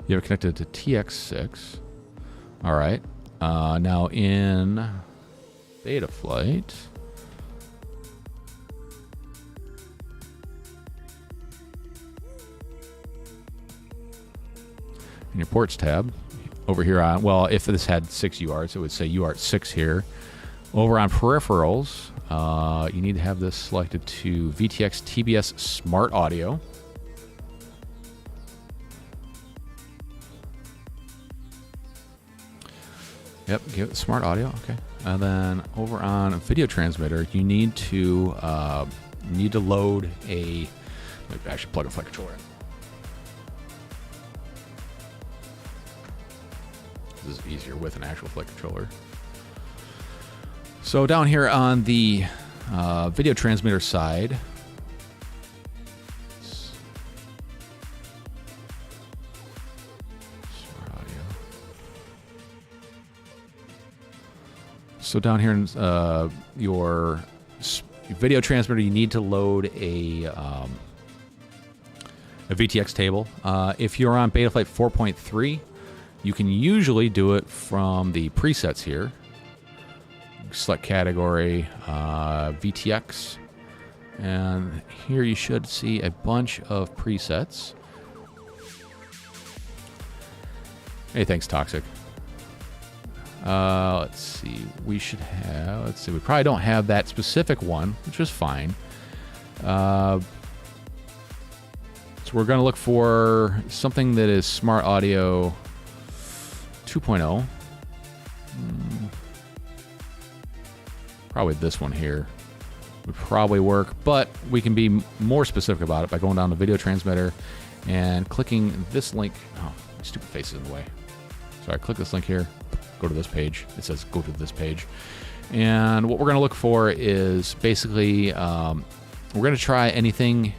Speaker 1: You have it connected to TX6. All right. Now in Betaflight, in your ports tab, over here on, well, if this had 6 UARTs, it would say UART 6 here. Over on peripherals, you need to have this selected to VTX TBS Smart Audio. Yep, give it smart audio. Okay, and then over on video transmitter, you need to load a. Maybe I should plug a flight controller in. This is easier with an actual flight controller. So down here on the video transmitter side. So down here in your video transmitter, you need to load a a VTX table. If you're on Betaflight 4.3, you can usually do it from the presets here. Select category, VTX, and here you should see a bunch of presets. Hey, thanks, Toxic. Let's see. We should have. Let's see. We probably don't have that specific one, which is fine. So we're going to look for something that is Smart Audio 2.0. Probably this one here would probably work, but we can be more specific about it by going down to Video Transmitter and clicking this link. Oh, my stupid face is in the way. Sorry, click this link here. Go to this page. It says go to this page. And what we're going to look for is basically, we're going to try anything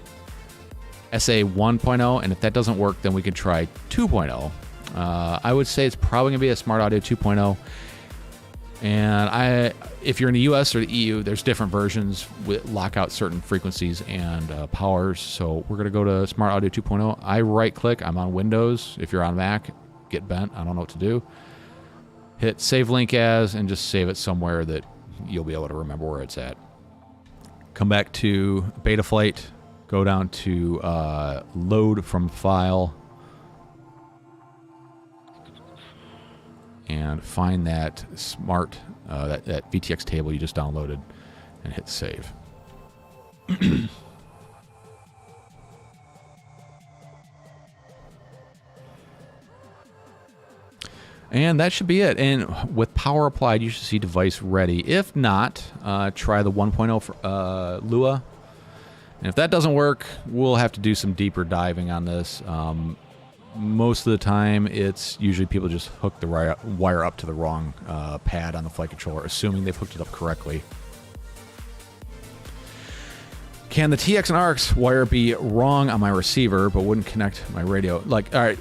Speaker 1: SA 1.0, and if that doesn't work, then we can try 2.0. I would say it's probably going to be a Smart Audio 2.0. And if you're in the US or the EU, there's different versions with lock out certain frequencies and powers. So we're going to go to Smart Audio 2.0. I right click. I'm on Windows. If you're on Mac, get bent. I don't know what to do. Hit Save Link As and just save it somewhere that you'll be able to remember where it's at. Come back to Betaflight. Go down to Load from File. And find that smart, that VTX table you just downloaded, and hit save. And that should be it. And with power applied, you should see device ready. If not, try the 1.0 for Lua. And if that doesn't work, we'll have to do some deeper diving on this. Most of the time, it's usually people just hook the wire up to the wrong pad on the flight controller, assuming they've hooked it up correctly. Can the TX and RX wire be wrong on my receiver, but wouldn't connect my radio? Like, all right,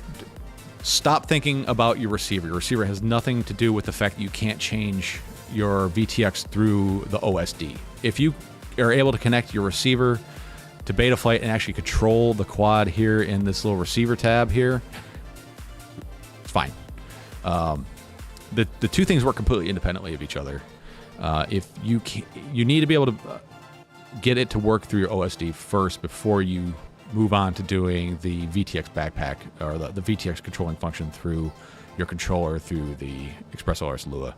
Speaker 1: stop thinking about your receiver. Your receiver has nothing to do with the fact that you can't change your VTX through the OSD. If you are able to connect your receiver to Betaflight and actually control the quad here in this little receiver tab here, it's fine. The two things work completely independently of each other. If you need to be able to get it to work through your OSD first before you move on to doing the VTX backpack or the VTX controlling function through your controller through the ExpressLRS Lua.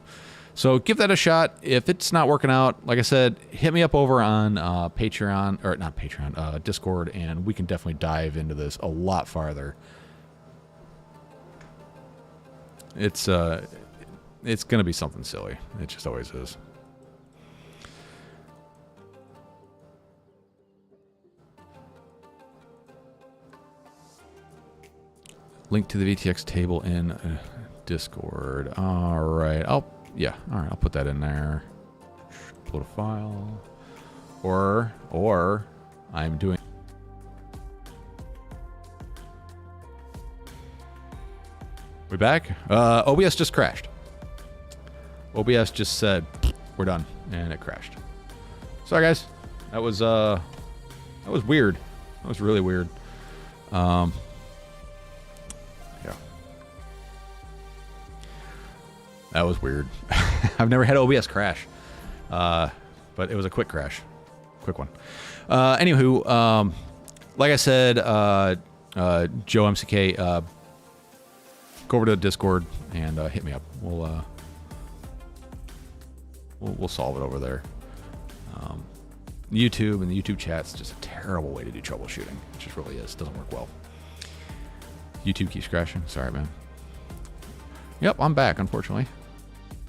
Speaker 1: So give that a shot. If it's not working out, like I said, hit me up over on Patreon, or not Patreon, Discord, and we can definitely dive into this a lot farther. It's going to be something silly. It just always is. Link to the VTX table in Discord. All right. All right, I'll put that in there. Upload a file. Or I'm doing... We back? OBS just crashed. OBS just said, we're done, and it crashed. Sorry, guys. That was weird. That was really weird. Yeah. That was weird. I've never had OBS crash. But it was a quick crash. Quick one. Anywho, like I said, Joe MCK, go over to Discord and hit me up. We'll solve it over there. YouTube and the YouTube chat's just a terrible way to do troubleshooting. It just really is. It doesn't work well. YouTube keeps crashing. Sorry, man. Yep, I'm back, unfortunately.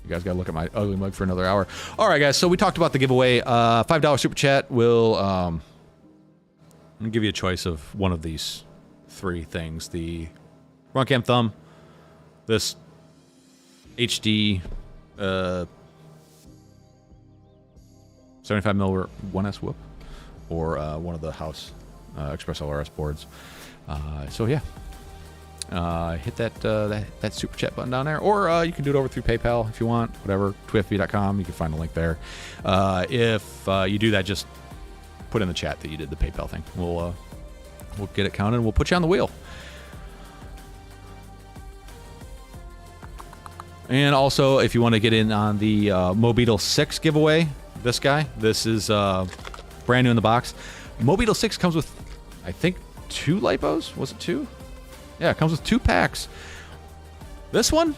Speaker 1: You guys got to look at my ugly mug for another hour. All right, guys, so we talked about the giveaway. $5 Super Chat will... I'm going to give you a choice of one of these three things. The Runcam Thumb, this HD 75mm 1S whoop, or one of the house ExpressLRS boards. So, yeah. Hit that super chat button down there, or you can do it over through PayPal if you want, whatever, twitfv.com. You can find a link there. If you do that, just put in the chat that you did the PayPal thing. We'll We'll get it counted and we'll put you on the wheel. And also, if you want to get in on the Beetle 6 giveaway, this is brand new in the box. Beetle 6 comes with, I think, 2 lipos. Was it 2? Yeah, it comes with 2 packs. This one,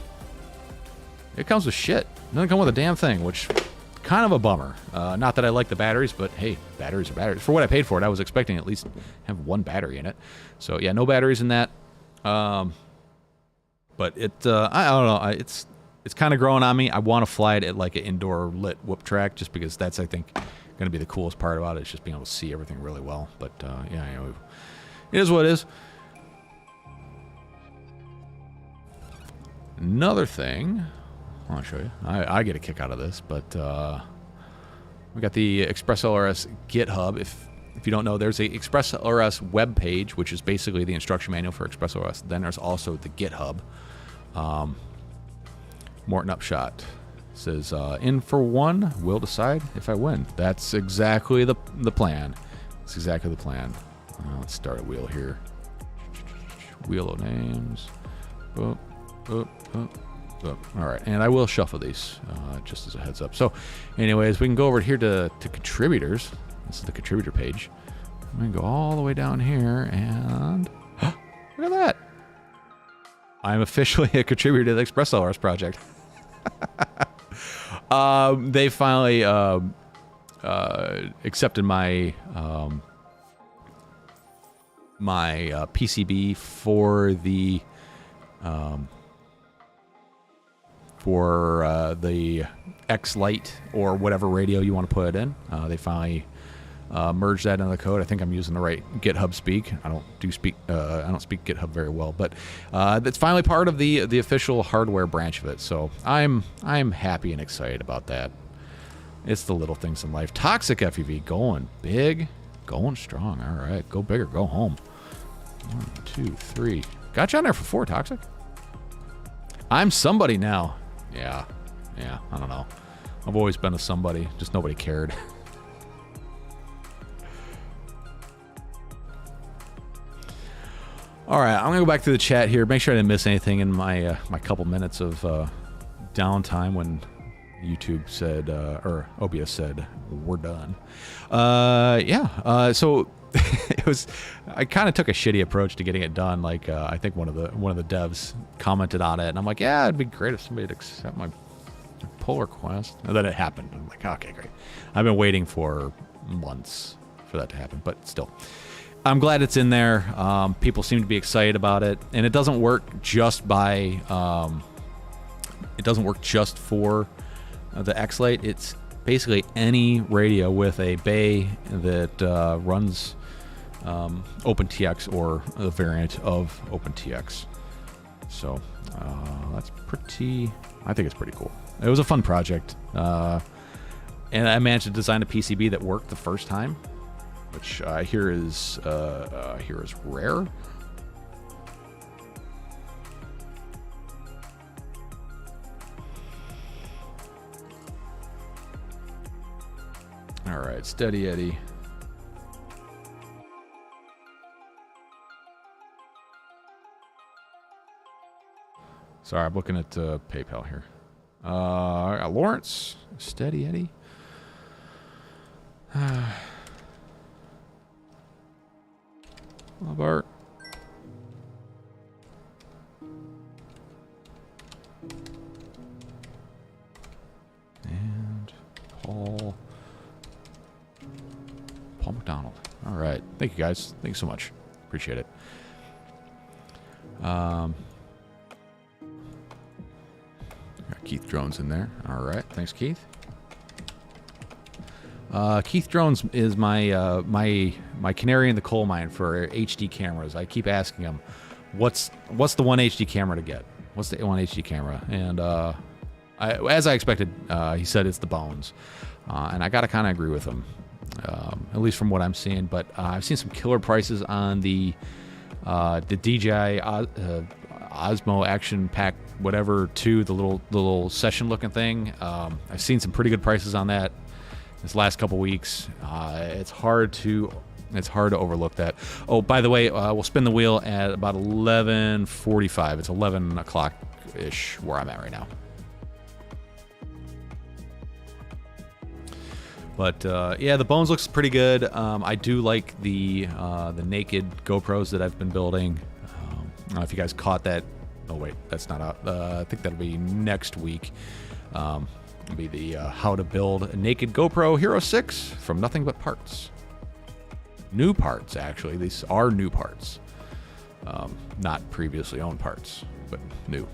Speaker 1: it comes with shit. It doesn't come with a damn thing, which kind of a bummer. Not that I like the batteries, but hey, batteries are batteries. For what I paid for it, I was expecting at least have 1 battery in it. So yeah, no batteries in that. But it, I don't know. It's kind of growing on me. I want to fly it at like an indoor lit whoop track, just because that's, I think, going to be the coolest part about it. Is just being able to see everything really well. But yeah, you know, it is what it is. Another thing, I want to show you. I get a kick out of this, but we got the Express LRS GitHub. If you don't know, there's a Express LRS web page, which is basically the instruction manual for Express LRS. Then there's also the GitHub. Morton Upshot says, in for one, we'll decide if I win. That's exactly the plan. That's exactly the plan. Let's start a wheel here. Wheel of names. Boop, boop, boop, boop. All right, and I will shuffle these just as a heads up. So anyways, we can go over here to contributors. This is the contributor page. I'm going to go all the way down here and look at that. I'm officially a contributor to the Express LRS project. They finally accepted my PCB for the X Lite or whatever radio you want to put it in. They finally merged that into the code. I think I'm using the right GitHub speak. I don't speak GitHub very well, but that's finally part of the official hardware branch of it. So I'm happy and excited about that. It's the little things in life. Toxic FEV going big, going strong. All right, go big or go home. 1, 2, 3. Got you on there for 4, Toxic. I'm somebody now. Yeah, I don't know. I've always been a somebody, just nobody cared. All right, I'm gonna go back to the chat here. Make sure I didn't miss anything in my my couple minutes of downtime when YouTube said or OBS said we're done. So it was. I kind of took a shitty approach to getting it done. Like I think one of the devs commented on it, and I'm like, yeah, it'd be great if somebody would accept my pull request. And then it happened. I'm like, okay, great. I've been waiting for months for that to happen, but still. I'm glad it's in there. People seem to be excited about it, and it doesn't work just by. It doesn't work just for the X-Lite. It's basically any radio with a bay that runs OpenTX or a variant of OpenTX. So that's pretty. I think it's pretty cool. It was a fun project, and I managed to design a PCB that worked the first time, which here is rare. All right, Steady Eddie. Sorry, I'm looking at PayPal here. I got Lawrence, Steady Eddie. Bart. And Paul McDonald. All right. Thank you, guys. Thank you so much. Appreciate it. Got Keith Drones in there. All right. Thanks, Keith. Keith Drones is my my canary in the coal mine for HD cameras. I keep asking him, what's the one HD camera to get? What's the one HD camera? And as I expected, he said it's the Bones, and I gotta kind of agree with him, at least from what I'm seeing. But I've seen some killer prices on the DJI Osmo Action Pack whatever 2, the little session looking thing. I've seen some pretty good prices on that this last couple weeks. It's hard to It's hard to overlook that. Oh, by the way, we'll spin the wheel at about 11:45. It's 11 o'clock-ish where I'm at right now. But yeah, the bones looks pretty good. I do like the naked GoPros that I've been building. I don't know if you guys caught that. Oh wait, that's not out. I think that'll be next week. It'll be the how to build a naked GoPro Hero 6 from nothing but parts. New parts, actually. These are new parts. Not previously owned parts, but new.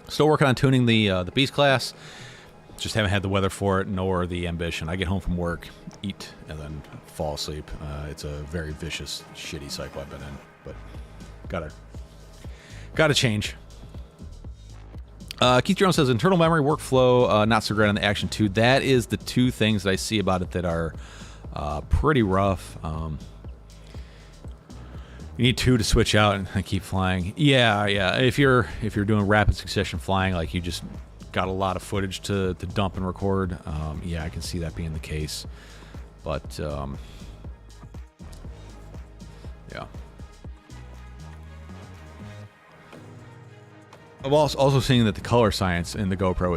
Speaker 1: Still working on tuning the Beast class. Just haven't had the weather for it, nor the ambition. I get home from work, eat, and then fall asleep. It's a very vicious, shitty cycle I've been in, but gotta change. Keith Jones says, internal memory workflow, not so great on the Action 2. That is the two things that I see about it that are pretty rough. You need two to switch out and keep flying. Yeah. If you're doing rapid succession flying, like you just got a lot of footage to dump and record, yeah, I can see that being the case. But yeah. I'm also seeing that the color science in the GoPro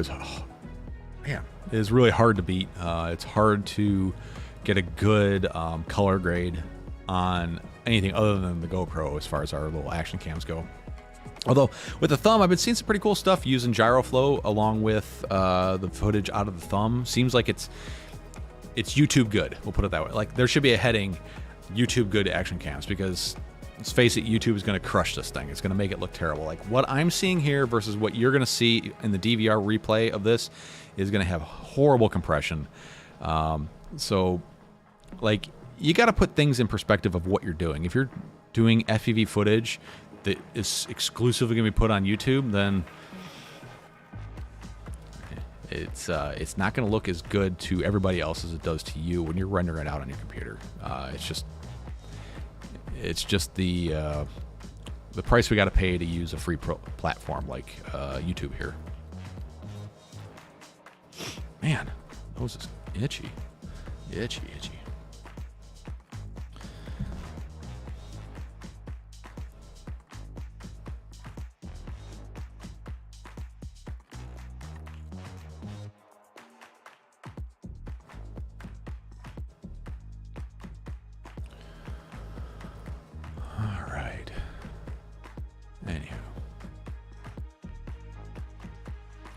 Speaker 1: is really hard to beat. It's hard to get a good color grade on anything other than the GoPro as far as our little action cams go. Although with the thumb, I've been seeing some pretty cool stuff using gyroflow along with the footage out of the thumb. Seems like it's YouTube good. We'll put it that way. Like there should be a heading, YouTube good action cams, because let's face it, YouTube is going to crush this thing. It's going to make it look terrible. Like what I'm seeing here versus what you're going to see in the DVR replay of this is going to have horrible compression. So like you got to put things in perspective of what you're doing. If you're doing FPV footage that is exclusively going to be put on YouTube, then it's not going to look as good to everybody else as it does to you when you're rendering it out on your computer. It's just the price we got to pay to use a free platform like YouTube here. Man, nose is itchy.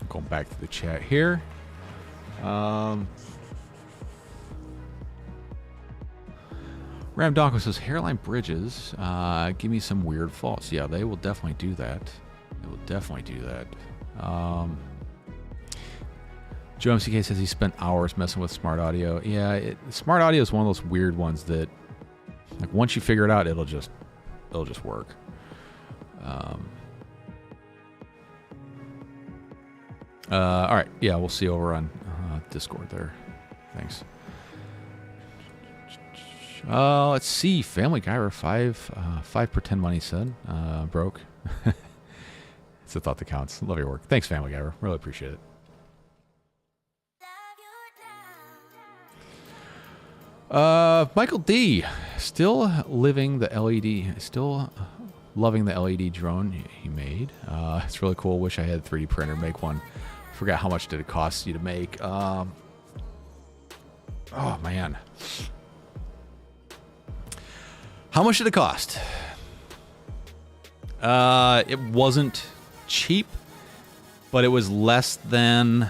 Speaker 1: Going back to the chat here. Ram Donko says, hairline bridges, give me some weird faults. Yeah, they will definitely do that. Joe MCK says he spent hours messing with smart audio. Yeah, smart audio is one of those weird ones that, like, once you figure it out, it'll just work. All right, yeah, we'll see over on Discord there. Thanks. Let's see. Family Guy 5 pretend money said broke. It's a thought that counts. Love your work. Thanks, Family Guy. Really appreciate it. Michael D. Still living the LED. Still loving the LED drone he made. It's really cool. Wish I had a 3D printer make one. Forgot how much did it cost you to make. Oh man. How much did it cost? It wasn't cheap, but it was less than,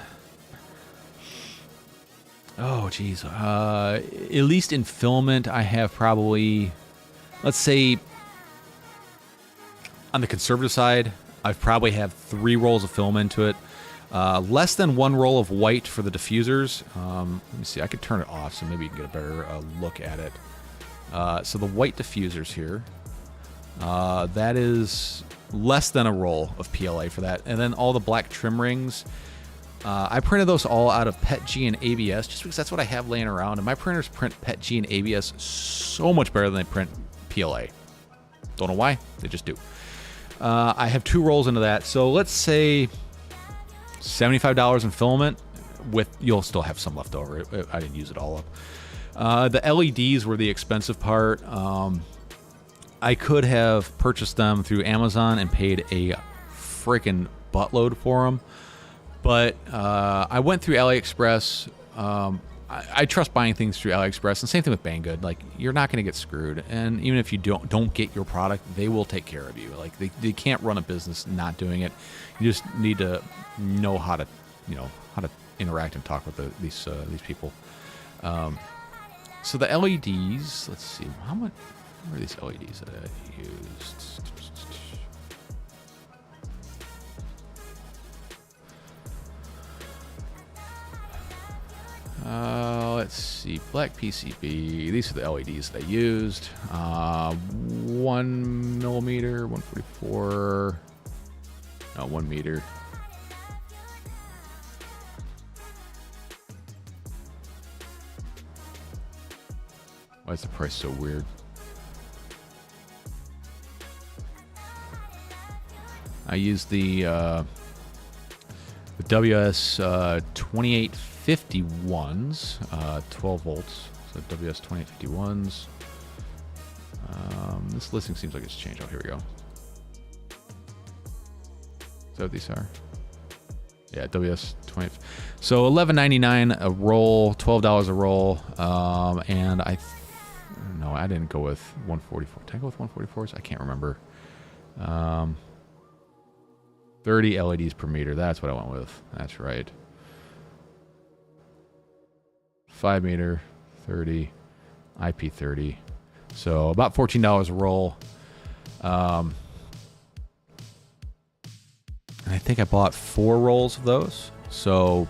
Speaker 1: oh geez, at least in Filament I have probably, let's say on the conservative side, I've probably have 3 rolls of film into it. Less than 1 roll of white for the diffusers. Let me see, I could turn it off so maybe you can get a better look at it. So the white diffusers here, that is less than a roll of PLA for that. And then all the black trim rings, I printed those all out of PETG and ABS just because that's what I have laying around. And my printers print PETG and ABS so much better than they print PLA. Don't know why, they just do. I have 2 rolls into that. So let's say $75 in filament. You'll still have some left over. I didn't use it all up. The LEDs were the expensive part. I could have purchased them through Amazon and paid a freaking buttload for them, but I went through AliExpress. I trust buying things through AliExpress, and same thing with Banggood. Like, you're not going to get screwed, and even if you don't get your product, they will take care of you. Like, they can't run a business not doing it. You just need to know how to interact and talk with these people. So the LEDs, let's see, how much are these LEDs that I used? Let's see, black PCB. These are the LEDs that I used. 1 millimeter, 144. No, 1 meter. Why is the price so weird? I used the WS 2851s, 12 volts. So WS 2851s. This listing seems like it's changed. Oh, here we go. Is that what these are? Yeah, WS 20. So $11.99 a roll, $12 a roll, and no, I didn't go with 144. Did I go with 144s? I can't remember. 30 LEDs per meter. That's what I went with. That's right. 5 meter, 30, IP30. So about $14 a roll. And I think I bought 4 rolls of those. So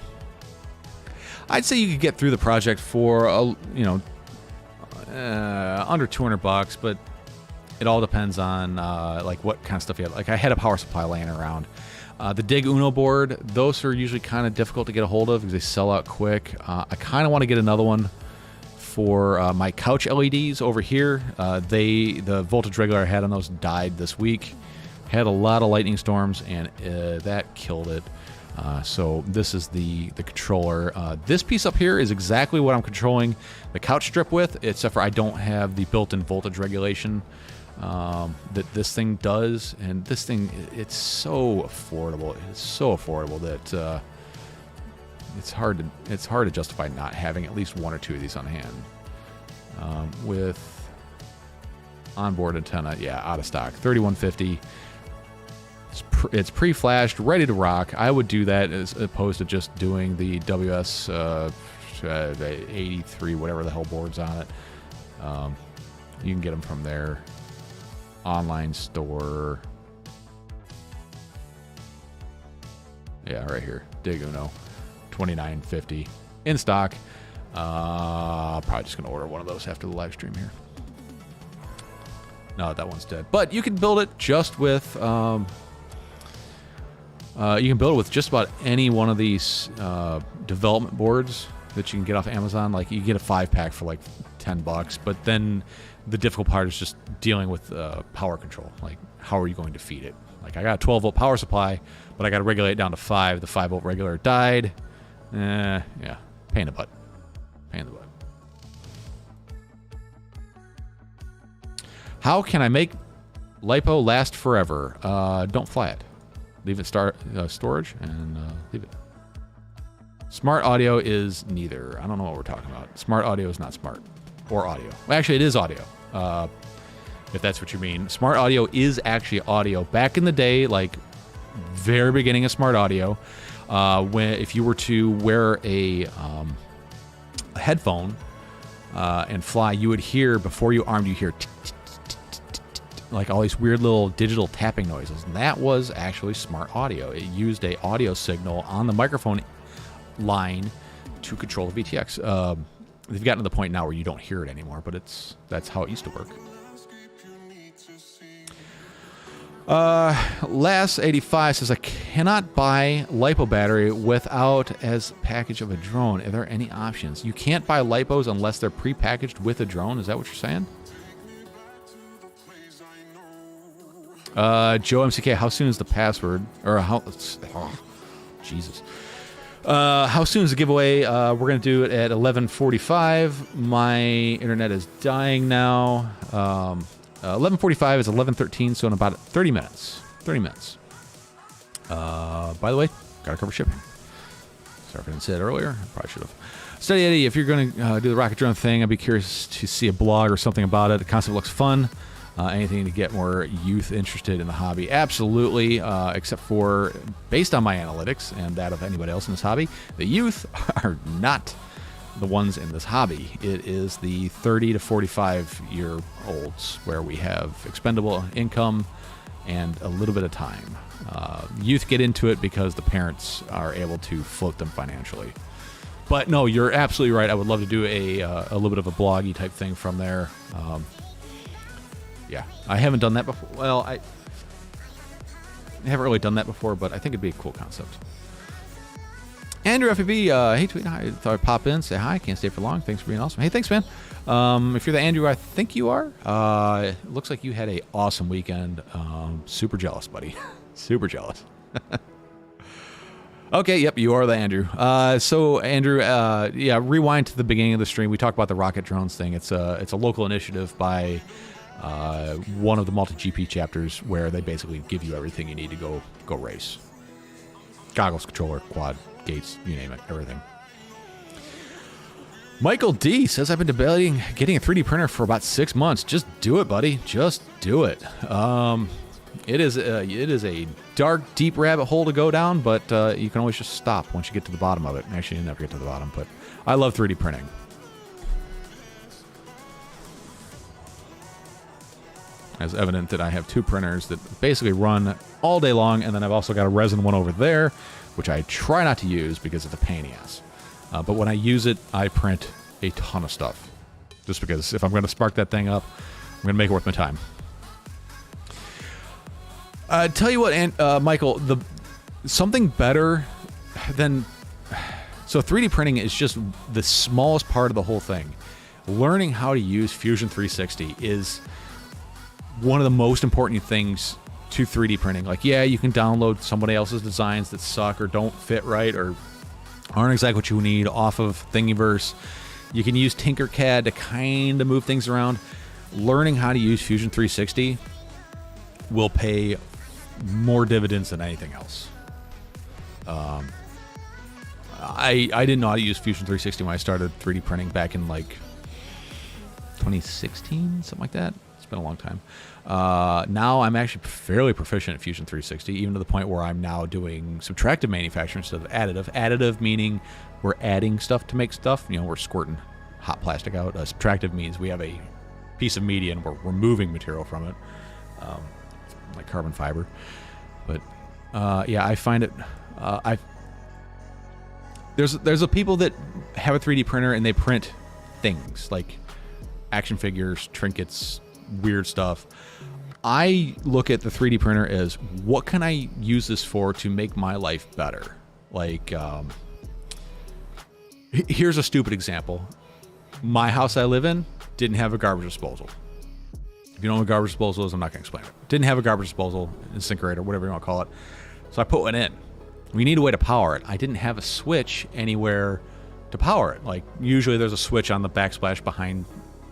Speaker 1: I'd say you could get through the project for under $200, but it all depends on like what kind of stuff you have. Like, I had a power supply laying around. The Dig Uno board, those are usually kind of difficult to get a hold of because they sell out quick. I kind of want to get another one for my couch LEDs over here. The voltage regulator I had on those died this week. Had a lot of lightning storms, and that killed it. So this is the controller. This piece up here is exactly what I'm controlling the couch strip with, except for I don't have the built-in voltage regulation that this thing does. And this thing, it's so affordable. It's so affordable that it's hard to justify not having at least 1 or 2 of these on hand. With onboard antenna, yeah, out of stock, 3150. It's pre-flashed, ready to rock. I would do that as opposed to just doing the WS 83, whatever the hell board's on it. You can get them from their online store. Yeah, right here, Dig Uno, $29.50 in stock. Probably just gonna order one of those after the live stream here. No, that one's dead. But you can build it just with. You can build it with just about any one of these development boards that you can get off Amazon. Like, you get a 5-pack for like $10, but then the difficult part is just dealing with power control. Like, how are you going to feed it? Like, I got a 12-volt power supply, but I got to regulate it down to 5. The 5-volt regulator died. Yeah, pain in the butt. Pain in the butt. How can I make LiPo last forever? Don't fly it. Leave it storage and leave it. Smart audio is neither. I don't know what we're talking about. Smart audio is not smart. Or audio. Well, actually, it is audio. If that's what you mean. Smart audio is actually audio. Back in the day, like very beginning of smart audio, if you were to wear a headphone and fly, you would hear, before you armed, you hear like all these weird little digital tapping noises, and that was actually smart audio. It used a audio signal on the microphone line to control the VTX. They've gotten to the point now where you don't hear it anymore, but that's how it used to work. Lass85 says, I cannot buy LiPo battery without as package of a drone. Are there any options? You can't buy LiPos unless they're pre-packaged with a drone. Is that what you're saying? Joe MCK, how soon is the password? Or how Jesus. How soon is the giveaway? We're going to do it at 11:45. My internet is dying now. 11:45 is 11:13, so in about 30 minutes. 30 minutes. By the way, got to cover shipping. Sorry if I didn't say it earlier. I probably should have. Steady Eddie, if you're going to do the rocket drone thing, I'd be curious to see a blog or something about it. The concept looks fun. Anything to get more youth interested in the hobby. Absolutely, except for, based on my analytics and that of anybody else in this hobby, the youth are not the ones in this hobby. It is the 30 to 45-year-olds where we have expendable income and a little bit of time. Youth get into it because the parents are able to float them financially. But no, you're absolutely right. I would love to do a little bit of a bloggy type thing from there. Yeah, I haven't done that before. Well, I haven't really done that before, but I think it'd be a cool concept. Andrew FEB, hey, tweet, hi. Thought I'd pop in, say hi. Can't stay for long. Thanks for being awesome. Hey, thanks, man. If you're the Andrew I think you are, it looks like you had an awesome weekend. Super jealous, buddy. Super jealous. Okay, yep, you are the Andrew. So, Andrew, yeah, rewind to the beginning of the stream. We talked about the rocket drones thing. It's a local initiative by one of the multi-GP chapters where they basically give you everything you need to go race. Goggles, controller, quad, gates, you name it, everything. Michael D says, I've been debating getting a 3D printer for about 6 months. Just do it, buddy. Just do it. It is a dark, deep rabbit hole to go down, but you can always just stop once you get to the bottom of it. Actually, you never get to the bottom, but I love 3D printing. As evident that I have 2 printers that basically run all day long, and then I've also got a resin one over there, which I try not to use because it's a pain in the ass. But when I use it, I print a ton of stuff. Just because if I'm going to spark that thing up, I'm going to make it worth my time. Tell you what, Michael, something better than... So 3D printing is just the smallest part of the whole thing. Learning how to use Fusion 360 is one of the most important things to 3D printing. Like, yeah, you can download somebody else's designs that suck or don't fit right or aren't exactly what you need off of Thingiverse. You can use Tinkercad to kind of move things around. Learning how to use Fusion 360 will pay more dividends than anything else. I didn't know how to use Fusion 360 when I started 3D printing back in like 2016, something like that. It's been a long time. Now I'm actually fairly proficient at Fusion 360, even to the point where I'm now doing subtractive manufacturing instead of additive. Additive meaning we're adding stuff to make stuff. You know, we're squirting hot plastic out. Subtractive means we have a piece of media and we're removing material from it, like carbon fiber. But yeah, I find it. There's a people that have a 3D printer and they print things like action figures, trinkets, weird stuff. I look at the 3D printer as, what can I use this for to make my life better? Like, here's a stupid example. My house I live in didn't have a garbage disposal. If you know what a garbage disposal is, I'm not going to explain it. Didn't have a garbage disposal, incinerator, whatever you want to call it. So I put one in. We need a way to power it. I didn't have a switch anywhere to power it. Like, usually there's a switch on the backsplash behind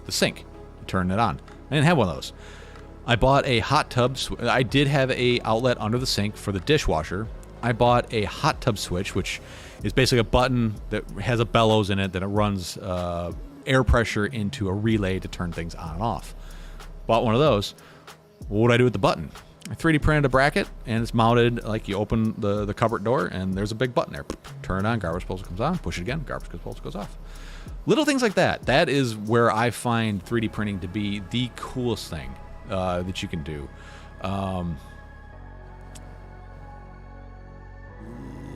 Speaker 1: the sink. You turn it on. I didn't have one of those. I bought a hot tub. I did have a outlet under the sink for the dishwasher. I bought a hot tub switch, which is basically a button that has a bellows in it that it runs air pressure into a relay to turn things on and off. Bought one of those. What would I do with the button? I 3D printed a bracket, and it's mounted, like you open the cupboard door, and there's a big button there. Turn it on, garbage disposal comes on, push it again, garbage disposal goes off. Little things like that. That is where I find 3D printing to be the coolest thing that you can do.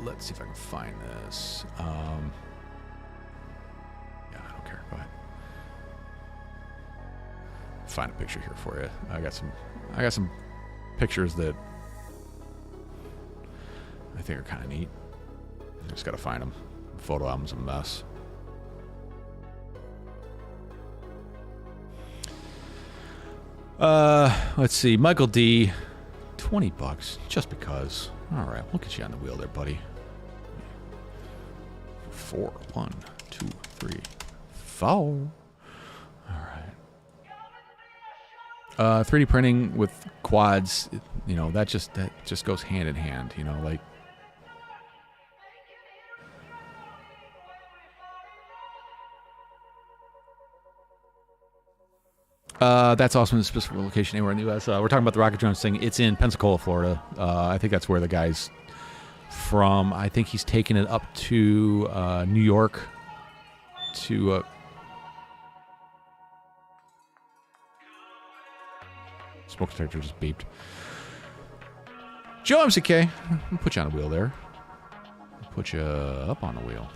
Speaker 1: Let's see if I can find this. Yeah, I don't care. Go ahead. Find a picture here for you. I got some pictures that I think are kind of neat. I just gotta find them. Photo album's a mess. Let's see. Michael D, $20 just because. All right, we'll get you on the wheel there, buddy. 4. 1, 2, 3, 4. All right. 3D printing with quads, you know, that just goes hand in hand, you know, like. That's also in a specific location anywhere in the U.S. We're talking about the Rocket Jones thing. It's in Pensacola, Florida. I think that's where the guy's from. I think he's taken it up to New York to... smoke detector just beeped. Joe MCK, I'll put you on the wheel there. Put you up on the wheel.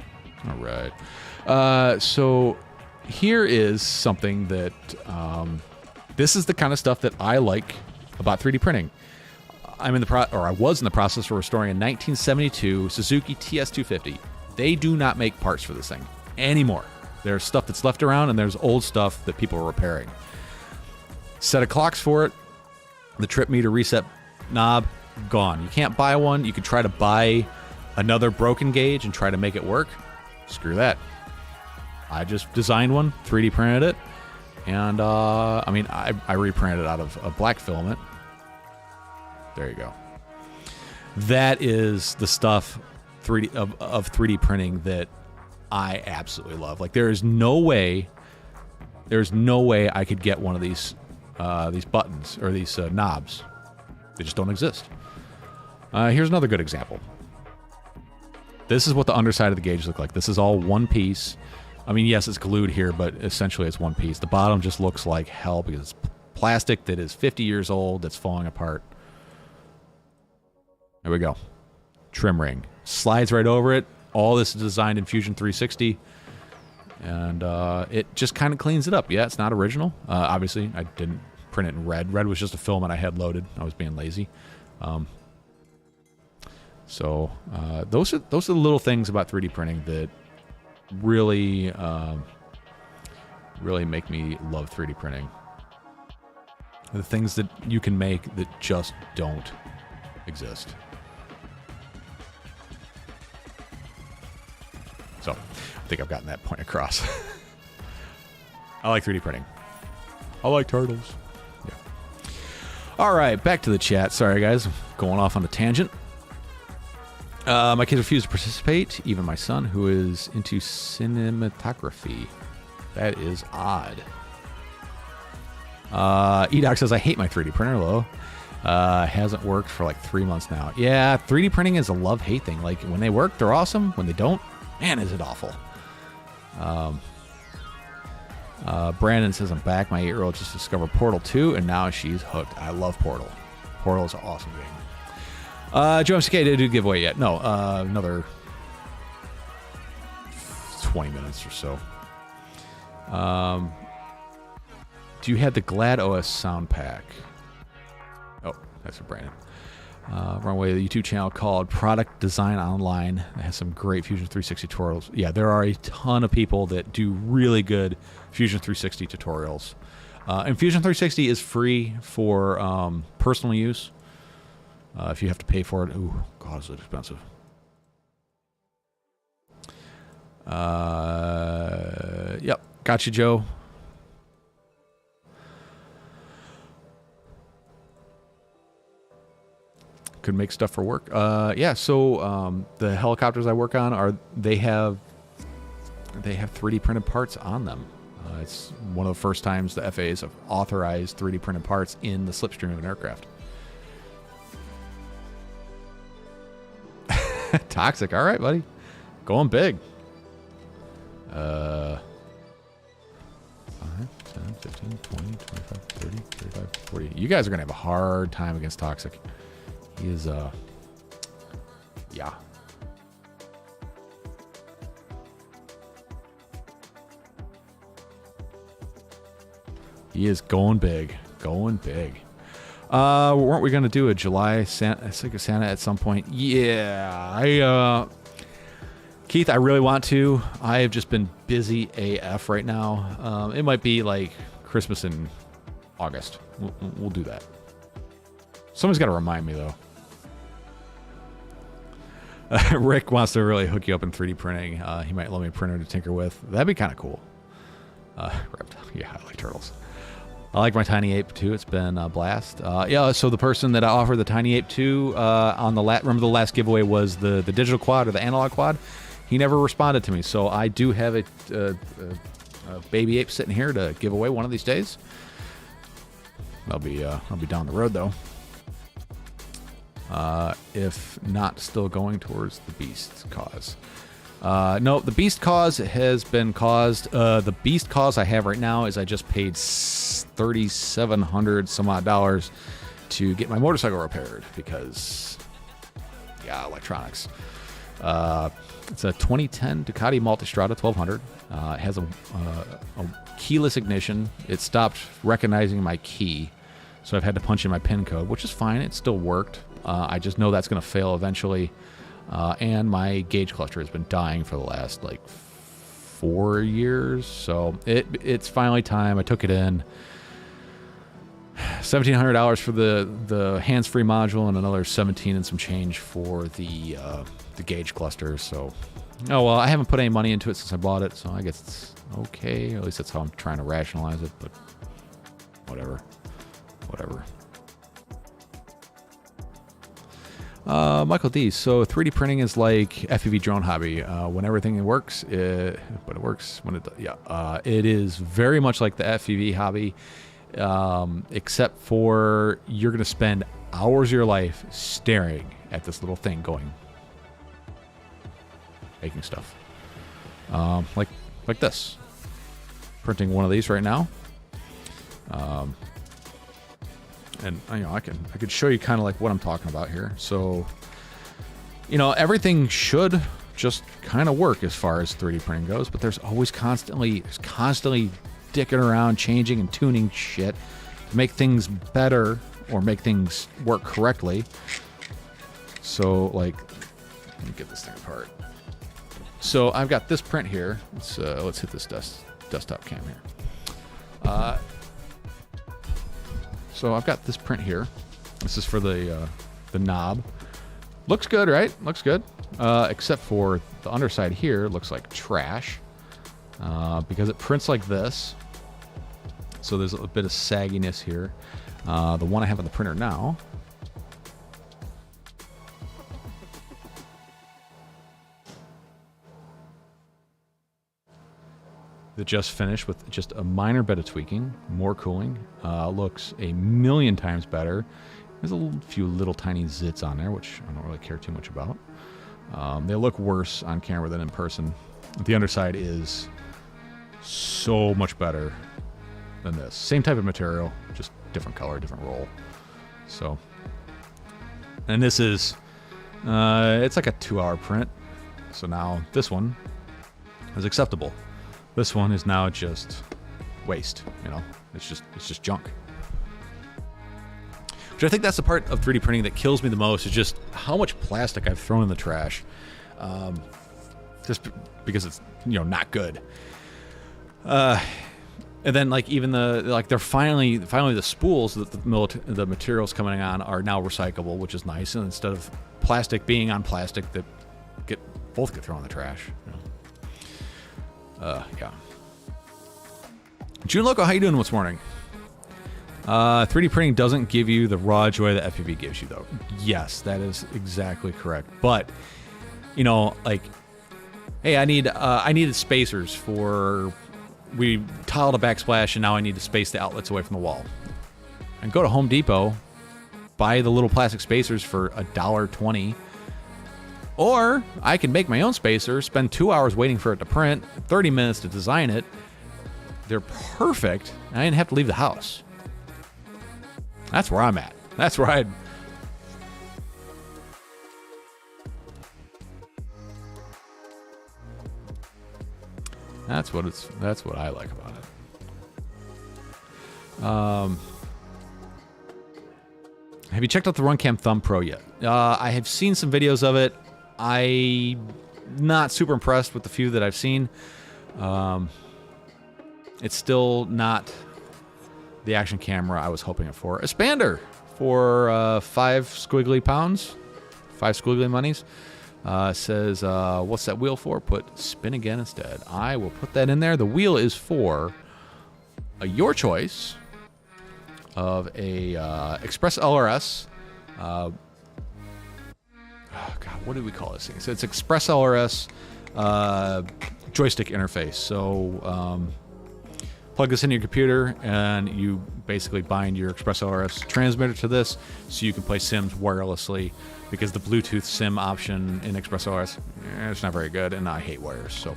Speaker 1: All right. So... here is something that, this is the kind of stuff that I like about 3D printing. I was in the process of restoring a 1972 Suzuki TS250. They do not make parts for this thing anymore. There's stuff that's left around, and there's old stuff that people are repairing. Set of clocks for it. The trip meter reset knob, gone. You can't buy one. You could try to buy another broken gauge and try to make it work. Screw that. I just designed one, 3D printed it, and I reprinted it out of a black filament. There you go. That is the stuff of 3D printing that I absolutely love. Like, there's no way I could get one of these buttons or these knobs. They just don't exist. Here's another good example. This is what the underside of the gauge looks like. This is all one piece. I mean, yes, it's glued here, but essentially it's one piece. The bottom just looks like hell because it's plastic that is 50 years old that's falling apart. There we go. Trim ring. Slides right over it. All this is designed in Fusion 360. And it just kind of cleans it up. Yeah, it's not original. Obviously, I didn't print it in red. Red was just a filament I had loaded. I was being lazy. So those are the little things about 3D printing that really make me love 3D printing. The things that you can make that just don't exist. So, I think I've gotten that point across. I like 3D printing. I like turtles. Yeah. All right, back to the chat. Sorry, guys. Going off on a tangent. My kids refuse to participate, even my son, who is into cinematography. That is odd. Edoc says, I hate my 3D printer, though. Hasn't worked for like 3 months now. Yeah, 3D printing is a love-hate thing. Like, when they work, they're awesome. When they don't, man, is it awful. Brandon says, I'm back. My 8-year-old just discovered Portal 2, and now she's hooked. I love Portal. Portal is an awesome game. Joe MCK didn't do a giveaway yet. No, another 20 minutes or so. Do you have the Glad OS sound pack? Oh, that's for Brandon. Wrong way. The YouTube channel called Product Design Online. It has some great Fusion 360 tutorials. Yeah, there are a ton of people that do really good Fusion 360 tutorials. And Fusion 360 is free for personal use. If you have to pay for it, ooh, God, is it expensive. Yep, got you, Joe. Could make stuff for work. Yeah, so the helicopters I work on they have 3D printed parts on them. It's one of the first times the FAAs have authorized 3D printed parts in the slipstream of an aircraft. Toxic. All right, buddy. Going big. 5, 10, 15, 20, 25, 30, 35, 40. You guys are going to have a hard time against Toxic. He is, yeah. He is going big. Going big. Weren't we going to do a July Secret Santa at some point? Yeah. Keith, I really want to. I have just been busy AF right now. It might be like Christmas in August. We'll do that. Someone's got to remind me, though. Rick wants to really hook you up in 3D printing. He might loan me a printer to tinker with. That'd be kind of cool. Yeah, I like turtles. I like my Tiny Ape too. It's been a blast. Yeah, so the person that I offered the Tiny Ape to on the remember the last giveaway was the digital quad or the analog quad. He never responded to me, so I do have a baby ape sitting here to give away one of these days. I'll be down the road though. If not still going towards the beast cause. No, the beast cause has been caused. The beast cause I have right now is I just paid $3,700 some odd dollars to get my motorcycle repaired because, yeah, electronics. It's a 2010 Ducati Multistrada 1200. It has a keyless ignition. It stopped recognizing my key, so I've had to punch in my PIN code, which is fine. It still worked. I just know that's going to fail eventually. And my gauge cluster has been dying for the last like 4 years, so it's finally time. I took it in. $1,700 for the hands-free module and another $17 and some change for the gauge cluster. So, oh well, I haven't put any money into it since I bought it, so I guess it's okay. At least that's how I'm trying to rationalize it. But whatever. Michael D. So 3D printing is like FPV drone hobby. When everything works, but it works when it does. Yeah, it is very much like the FPV hobby, except for you're going to spend hours of your life staring at this little thing going, making stuff. Like this. Printing one of these right now. And I could show you kind of like what I'm talking about here. So, everything should just kind of work as far as 3D printing goes, but there's constantly dicking around, changing and tuning shit to make things better or make things work correctly. So, like, let me get this thing apart. So I've got this print here. Let's hit this desktop cam here. So I've got this print here. This is for the knob. Looks good, right? Looks good. Except for the underside here looks like trash because it prints like this. So there's a bit of sagginess here. The one I have on the printer now. That just finished with just a minor bit of tweaking, more cooling. Looks a million times better. There's a few little tiny zits on there, which I don't really care too much about. They look worse on camera than in person. The underside is so much better than this. Same type of material, just different color, different roll. So, and this is, it's like a 2-hour print. So now this one is acceptable. This one is now just waste, It's just junk. Which I think that's the part of 3D printing that kills me the most is just how much plastic I've thrown in the trash, just because it's not good. And then like even they're finally the spools that the materials coming on are now recyclable, which is nice. And instead of plastic being on plastic, that both get thrown in the trash. Yeah. June Loco, how you doing this morning? 3D printing doesn't give you the raw joy that FPV gives you, though. Yes, that is exactly correct. But, like, hey, I needed spacers for, we tiled a backsplash and now I need to space the outlets away from the wall. And go to Home Depot, buy the little plastic spacers for $1.20. Or I can make my own spacer, spend 2 hours waiting for it to print, 30 minutes to design it. They're perfect, and I didn't have to leave the house. That's where I'm at. That's where That's what I like about it. Have you checked out the RunCam Thumb Pro yet? I have seen some videos of it. I'm not super impressed with the few that I've seen. It's still not the action camera I was hoping it for. A Expander for 5 squiggly pounds, 5 squiggly monies. Says, what's that wheel for? Put spin again instead. I will put that in there. The wheel is for your choice of a Express LRS. Oh God, what do we call this thing? So it's Express LRS joystick interface. So plug this into your computer, and you basically bind your Express LRS transmitter to this, so you can play Sims wirelessly. Because the Bluetooth SIM option in Express LRS, it's not very good, and I hate wires. So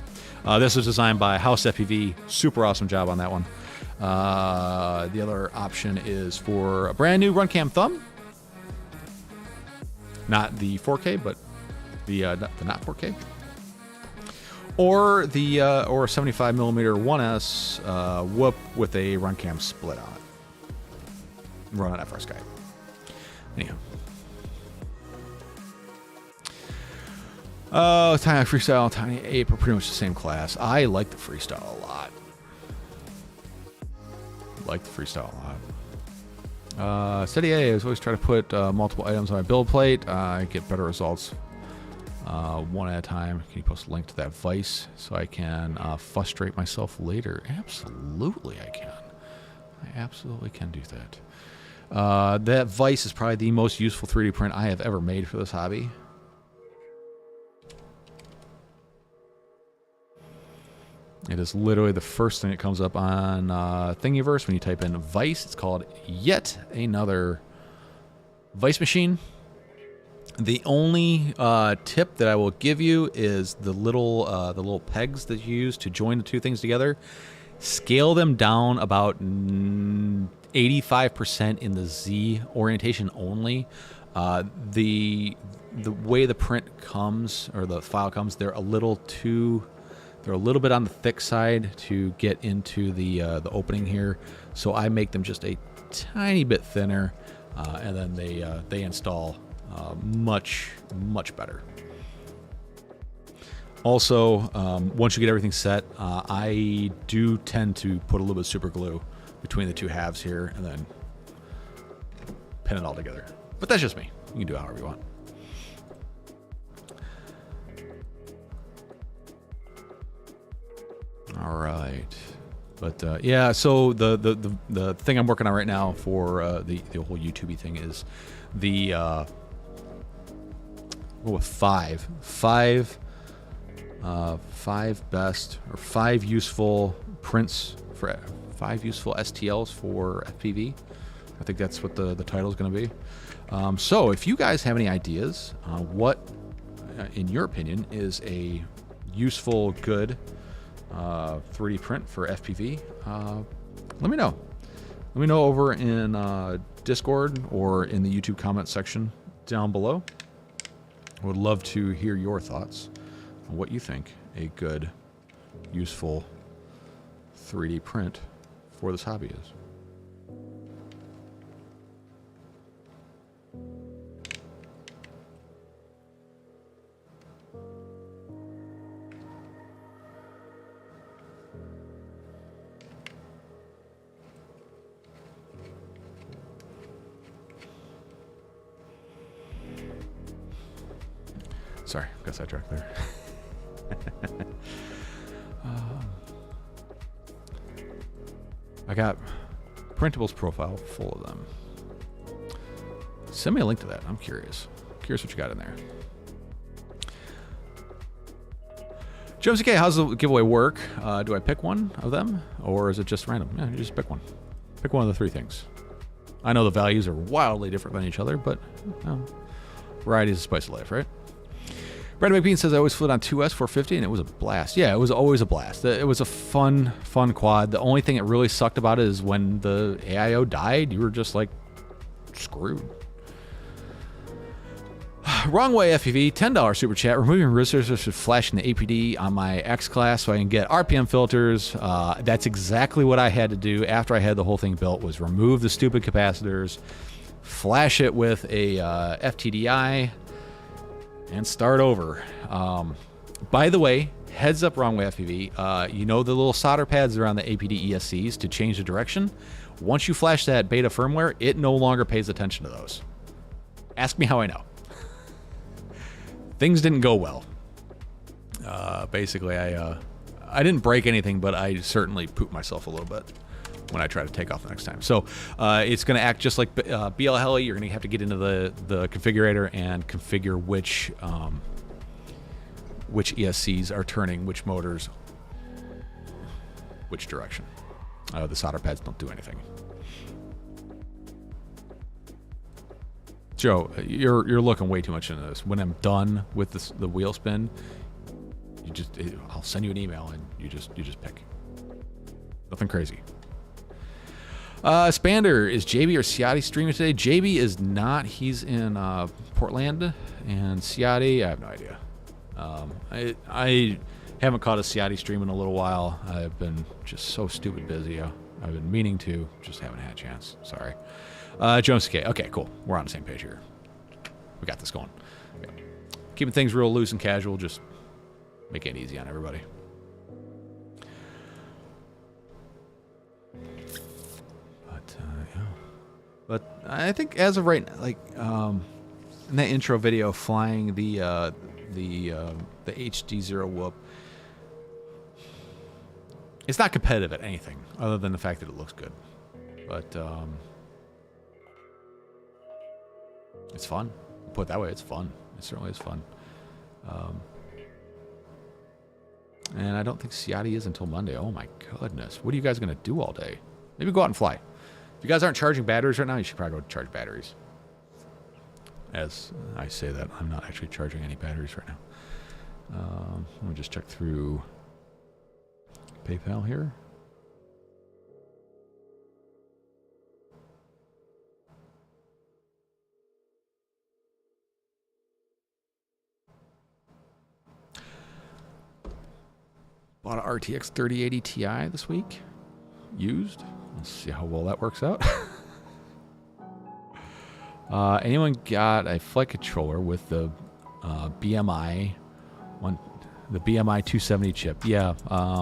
Speaker 1: this was designed by House FPV. Super awesome job on that one. The other option is for a brand new Runcam thumb. Not the 4K, but the not 4K. Or the or a 75mm 1S whoop with a Runcam split on it. Run on FrSky. Anyhow. Tiny Freestyle, Tiny Ape are pretty much the same class. I like the Freestyle a lot. Steady A is always try to put multiple items on my build plate. I get better results one at a time. Can you post a link to that Vice so I can frustrate myself later? Absolutely, I can. I absolutely can do that. That Vice is probably the most useful 3D print I have ever made for this hobby. It is literally the first thing that comes up on Thingiverse when you type in Vice. It's called Yet Another Vice Machine. The only tip that I will give you is the little pegs that you use to join the two things together. Scale them down about 85% in the Z orientation only. The way the print comes, or the file comes, they're a little bit on the thick side to get into the opening here, so I make them just a tiny bit thinner, and then they install much better. Also, once you get everything set, I do tend to put a little bit of super glue between the two halves here, and then pin it all together. But that's just me. You can do it however you want. All right, but yeah. So the thing I'm working on right now for the whole YouTubey thing is the five best or 5 useful prints for 5 useful STLs for FPV. I think that's what the title is going to be. So if you guys have any ideas, what in your opinion is a useful, good 3D print for FPV, let me know. Let me know over in Discord or in the YouTube comment section down below. I would love to hear your thoughts on what you think a good, useful 3D print for this hobby is. Sorry, got sidetracked there. I got Printables profile full of them. Send me a link to that. I'm curious. Curious what you got in there. Jones, okay, how's the giveaway work? Do I pick one of them, or is it just random? Yeah, you just pick one. Pick one of the 3 things. I know the values are wildly different than each other, but variety is the spice of life, right? Brandon McBean says, I always flew it on 2S 450, and it was a blast. Yeah, it was always a blast. It was a fun quad. The only thing that really sucked about it is when the AIO died, you were just like screwed. Wrong way, FPV. $10 super chat. Removing resistors for flashing the APD on my X class so I can get RPM filters. That's exactly what I had to do after I had the whole thing built, was remove the stupid capacitors, flash it with a FTDI, and start over. By the way, heads up, wrong way FPV. You know the little solder pads around the APD ESCs to change the direction? Once you flash that beta firmware, it no longer pays attention to those. Ask me how I know. things didn't go well. Basically, I didn't break anything, but I certainly pooped myself a little bit when I try to take off the next time. So it's going to act just like BL Heli. You're going to have to get into the configurator and configure which ESCs are turning which motors which direction. The solder pads don't do anything. Joe, you're looking way too much into this. When I'm done with the wheel spin, I'll send you an email and you just pick. Nothing crazy. Spander, is JB or Ciati streaming today? JB is not. He's in Portland, and Ciati, I have no idea. I haven't caught a Ciati stream in a little while. I've been just so stupid busy. I've been meaning to, just haven't had a chance. Sorry. Jones K. Okay, cool. We're on the same page here. We got this going. Okay. Keeping things real loose and casual, just making it easy on everybody. But I think as of right now, like in that intro video, flying the HD0 Whoop, it's not competitive at anything other than the fact that it looks good. But it's fun. Put it that way, it's fun. It certainly is fun. And I don't think Ciati is until Monday. Oh my goodness. What are you guys going to do all day? Maybe go out and fly. If you guys aren't charging batteries right now, you should probably go charge batteries. As I say that, I'm not actually charging any batteries right now. Let me just check through PayPal here. Bought an RTX 3080 Ti this week. Used. Let's see how well that works out. Anyone got a flight controller with the BMI one, the BMI 270 chip? Yeah,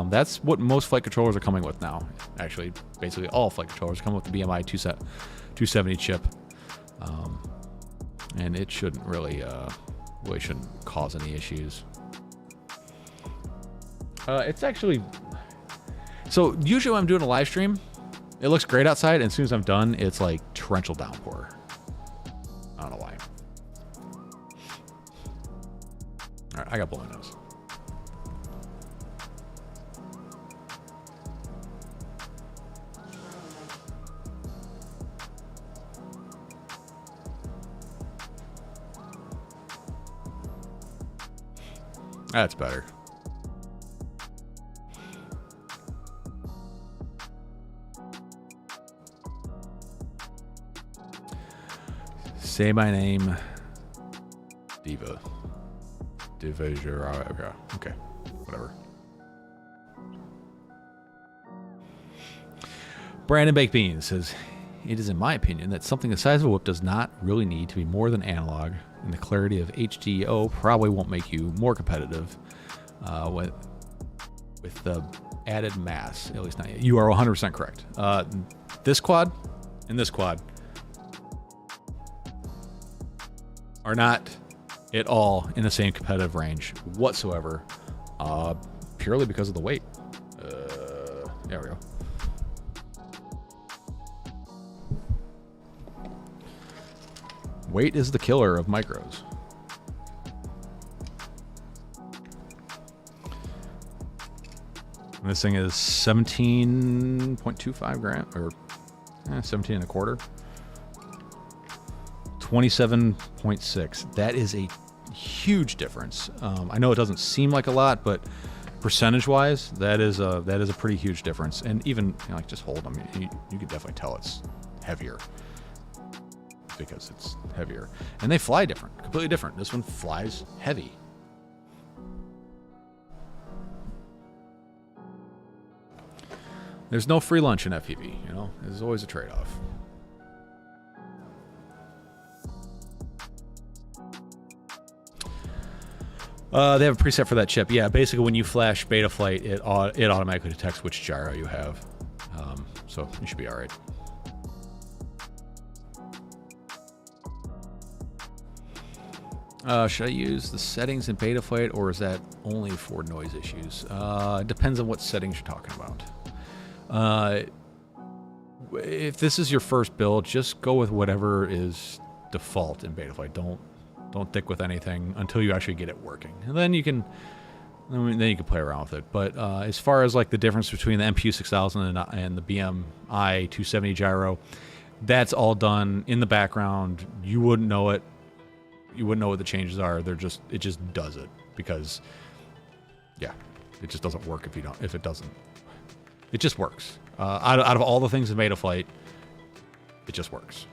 Speaker 1: that's what most flight controllers are coming with now. Actually, basically all flight controllers come with the BMI 270 chip, and it shouldn't really shouldn't cause any issues. It's actually, so usually when I'm doing a live stream, it looks great outside, and as soon as I'm done, it's like torrential downpour. I don't know why. All right, I got blowing nose. That's better. Say my name, Diva. Okay, whatever. Brandon Baked Beans says, it is in my opinion that something the size of a whip does not really need to be more than analog, and the clarity of HDO probably won't make you more competitive with the added mass, at least not yet. You are 100% correct. This quad and this quad are not at all in the same competitive range whatsoever, purely because of the weight. There we go. Weight is the killer of micros. And this thing is 17.25 grams, or 17 and a quarter. 27.6. That is a huge difference. I know it doesn't seem like a lot, but percentage-wise, that is a pretty huge difference. And even like just hold them, you can definitely tell it's heavier because it's heavier. And they fly different, completely different. This one flies heavy. There's no free lunch in FPV, you know. There's always a trade-off. They have a preset for that chip. Yeah, basically when you flash Betaflight, it automatically detects which gyro you have. So you should be all right. Should I use the settings in Betaflight, or is that only for noise issues? It depends on what settings you're talking about. If this is your first build, just go with whatever is default in Betaflight. Don't dick with anything until you actually get it working, and then you can play around with it. But as far as like the difference between the MPU 6000 and the BMI 270 gyro, that's all done in the background. You wouldn't know it. You wouldn't know what the changes are. It just does it because, yeah, it just doesn't work if it doesn't. It just works. Out of all the things in Betaflight, it just works.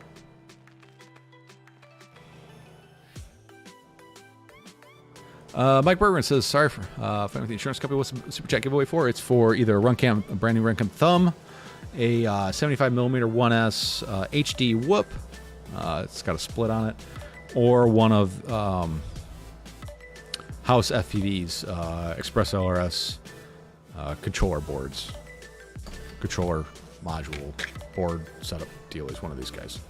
Speaker 1: Mike Bergman says, sorry for finding the insurance company. What's the super chat giveaway for? It's for either a brand new Runcam Thumb, a 75mm 1S HD Whoop. It's got a split on it. Or one of House FPV's Express LRS controller boards. Controller module board setup deal is one of these guys.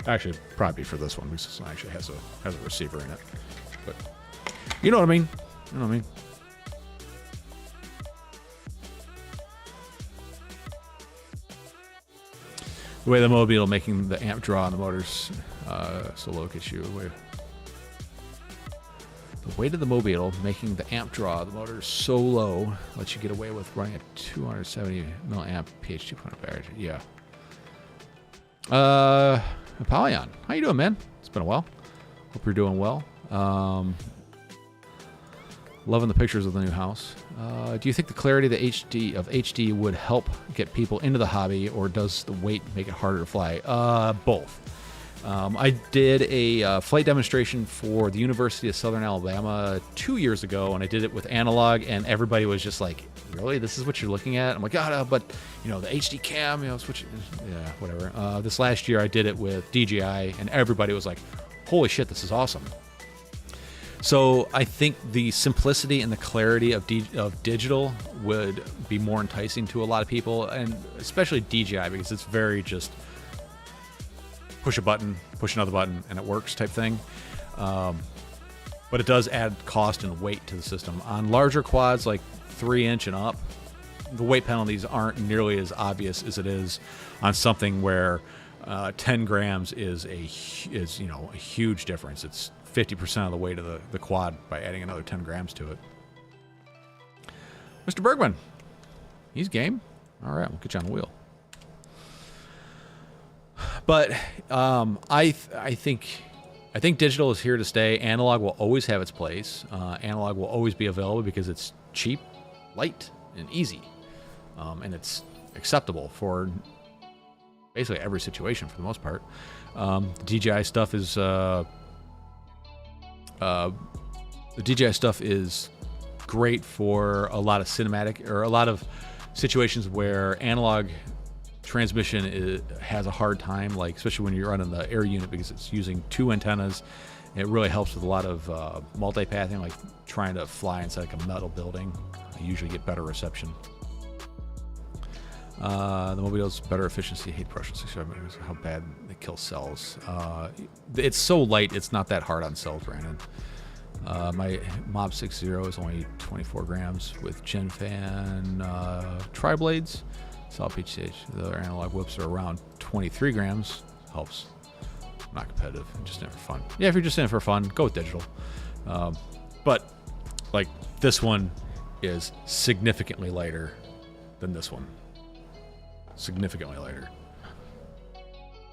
Speaker 1: Actually, probably for this one because this one actually has a receiver in it. But you know what I mean? You know what I mean? The way the Beetle making the amp draw on the motors so low gets you away. The weight of the Beetle making the amp draw the motors so low lets you get away with running a 270 milliamp pH 200 battery. Yeah. Apollyon, how you doing, man? It's been a while. Hope you're doing well. Loving the pictures of the new house. Do you think the clarity of HD would help get people into the hobby, or does the weight make it harder to fly? Both. I did a flight demonstration for the University of Southern Alabama 2 years ago, and I did it with analog, and everybody was just like, really? This is what you're looking at? I'm like, but, you know, the HD cam, you know, yeah, whatever. This last year I did it with DJI, and everybody was like, holy shit, this is awesome. So I think the simplicity and the clarity of digital would be more enticing to a lot of people, and especially DJI, because it's very just push a button, push another button, and it works type thing. But it does add cost and weight to the system. On larger quads, like 3-inch and up, the weight penalties aren't nearly as obvious as it is on something where 10 grams is a huge difference. It's 50% of the weight of the quad by adding another 10 grams to it. Mr. Bergman, he's game. All right, we'll get you on the wheel. But I think digital is here to stay. Analog will always have its place. Analog will always be available because it's cheap, light, and easy, and it's acceptable for basically every situation for the most part. The DJI stuff is great for a lot of cinematic, or a lot of situations where analog transmission has a hard time, like especially when you're running the air unit, because it's using 2 antennas. It really helps with a lot of multipathing, like trying to fly inside like a metal building. I usually get better reception. The Mobile's better efficiency, hate pressure, how bad it kills cells. It's so light, it's not that hard on cells, Brandon. My Mob 60 is only 24 grams with GenFan tri-blades. Solid PCH. The other analog whips are around 23 grams. Helps. Not competitive. Just in it for fun. Yeah, if you're just in it for fun, go with digital. But like this one is significantly lighter than this one. Significantly lighter.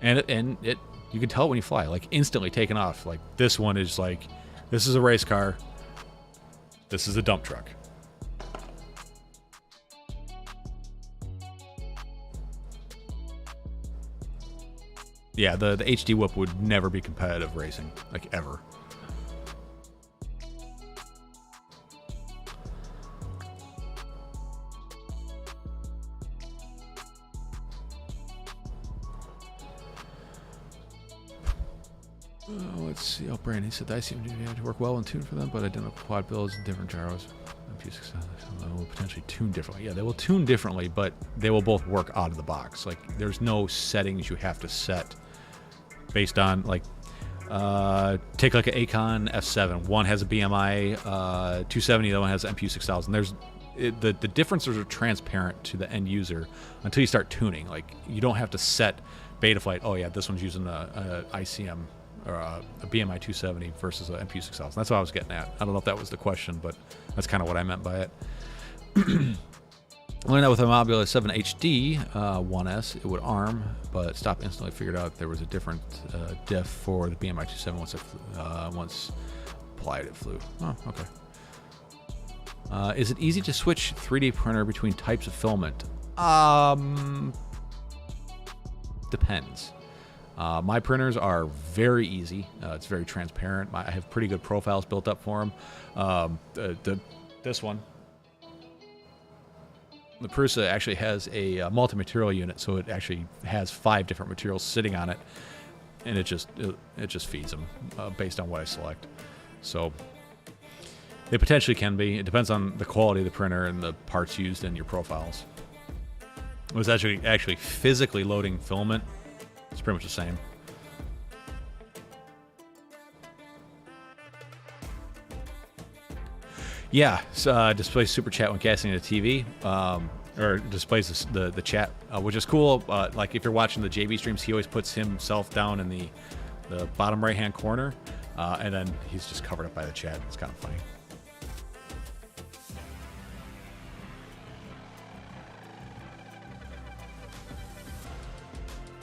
Speaker 1: And it you can tell it when you fly, like instantly taking off. Like this one is like, this is a race car. This is a dump truck. Yeah, the HD Whoop would never be competitive racing, like ever. Let's see. Oh, Brandon, he said the ICM had to work well and tune for them, but identical quad builds and different gyros. They will potentially tune differently. Yeah, they will tune differently, but they will both work out of the box. Like, there's no settings you have to set based on, like, Take like an Acon F7. One has a BMI 270, the other one has MPU 6000. The differences are transparent to the end user until you start tuning. Like, you don't have to set Betaflight. Oh yeah, this one's using a ICM or a BMI 270 versus a MPU 6000. That's what I was getting at. I don't know if that was the question, but that's kind of what I meant by it. Learned that with a Mmu 7 HD 1S, it would arm, but stopped instantly. Figured out there was a different diff for the BMI 27 once applied, it flew. Oh, okay. Is it easy to switch 3D printer between types of filament? Depends. My printers are very easy. It's very transparent. I have pretty good profiles built up for them. This one, the Prusa actually has a multi-material unit, so it actually has 5 different materials sitting on it, and it just feeds them based on what I select. So they potentially can be. It depends on the quality of the printer and the parts used in your profiles. It was actually physically loading filament. It's pretty much the same. Yeah, displays super chat when casting a TV, or displays the chat, which is cool. Like if you're watching the JB streams, he always puts himself down in the bottom right hand corner, and then he's just covered up by the chat. It's kind of funny.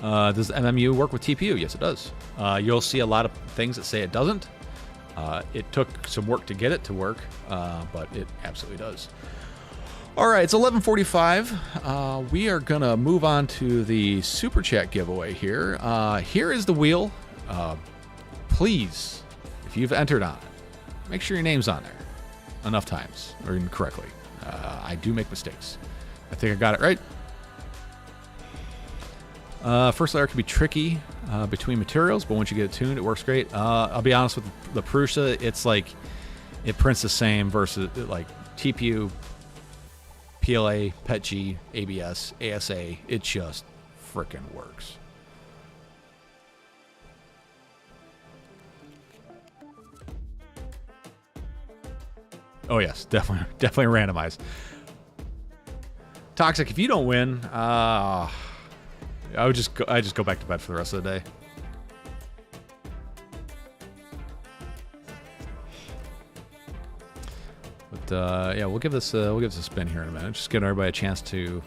Speaker 1: Does Mmu work with TPU? Yes, it does. You'll see a lot of things that say it doesn't. It took some work to get it to work, but it absolutely does. All right, it's 11:45. We are going to move on to the Super Chat giveaway here. Here is the wheel. Please, if you've entered on it, make sure your name's on there enough times, or incorrectly. I do make mistakes. I think I got it right. First layer can be tricky between materials, but once you get it tuned, it works great. I'll be honest with the Prusa, it's like it prints the same versus like TPU, PLA, PETG, ABS, ASA. It just frickin' works. Oh yes, definitely randomized. Toxic, if you don't win, I just go back to bed for the rest of the day. But yeah, we'll give this a spin here in a minute. Just give everybody a chance to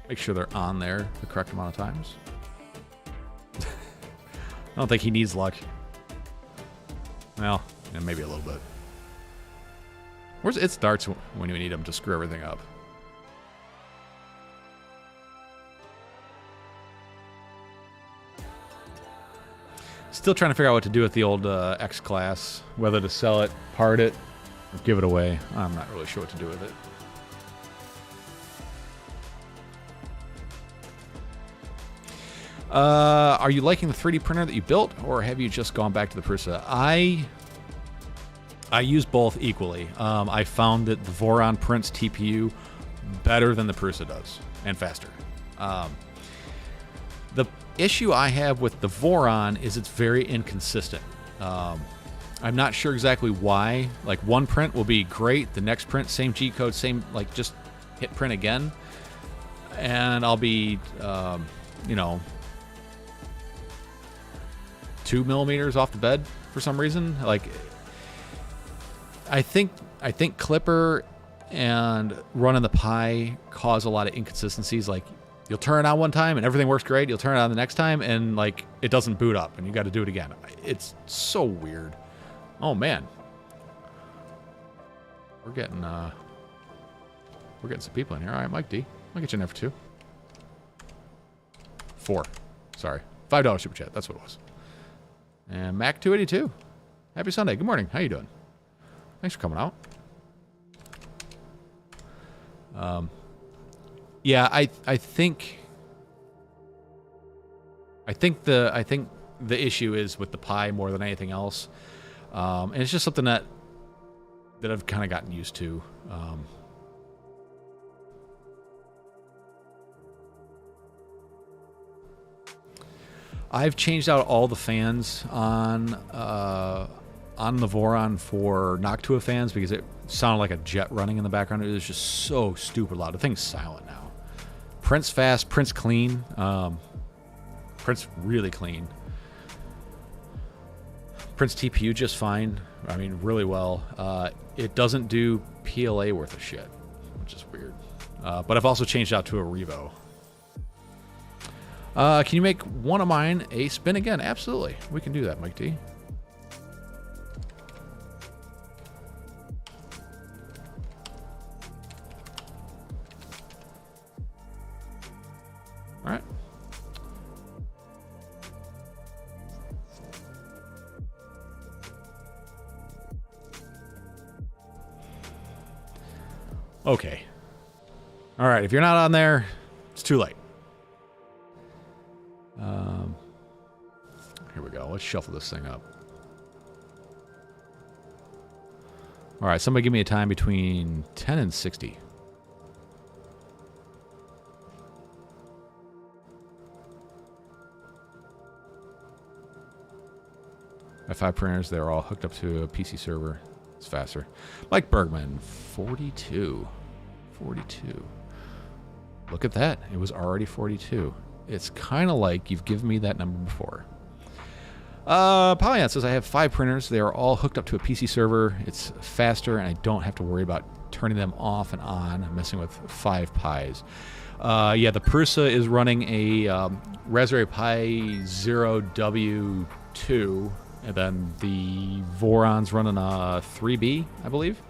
Speaker 1: make sure they're on there the correct amount of times. I don't think he needs luck. Well, yeah, maybe a little bit. It starts when you need him to screw everything up. Still trying to figure out what to do with the old X-Class. Whether to sell it, part it, or give it away. I'm not really sure what to do with it. Are you liking the 3D printer that you built, or have you just gone back to the Prusa? I use both equally. I found that the Voron prints TPU better than the Prusa does, and faster. The issue I have with the Voron is it's very inconsistent. I'm not sure exactly why. Like, one print will be great, the next print, same G-code, same, like, just hit print again, and I'll be, 2 millimeters off the bed for some reason. Like, I think Clipper and running the Pi cause a lot of inconsistencies. Like, you'll turn it on one time and everything works great. You'll turn it on the next time and, like, it doesn't boot up and you got to do it again. It's so weird. Oh man, we're getting some people in here. All right, Mike D, I'll get you in there for 2. 4, sorry, $5 super chat. That's what it was. And Mac 282, happy Sunday. Good morning. How you doing? Thanks for coming out. Yeah, I think the issue is with the Pi more than anything else, and it's just something that I've kind of gotten used to. I've changed out all the fans on the Voron for Noctua fans because it sounded like a jet running in the background. It was just so stupid loud. The thing's silent now. Print's fast, print's clean. Print's really clean. Print's TPU just fine. I mean, really well. It doesn't do PLA worth of shit, which is weird. But I've also changed out to a Revo. Can you make one of mine a spin again? Absolutely. We can do that, Mike D. All right. Okay. All right. If you're not on there, it's too late. Here we go. Let's shuffle this thing up. All right. Somebody give me a time between 10 and 60. I have 5 printers. They're all hooked up to a PC server. It's faster. Mike Bergman, 42. 42. Look at that. It was already 42. It's kind of like you've given me that number before. Polyan says, I have 5 printers. They are all hooked up to a PC server. It's faster, and I don't have to worry about turning them off and on. I'm messing with 5 Pis. Yeah, the Prusa is running a Raspberry Pi 0W2, and then the Voron's running a 3B, I believe.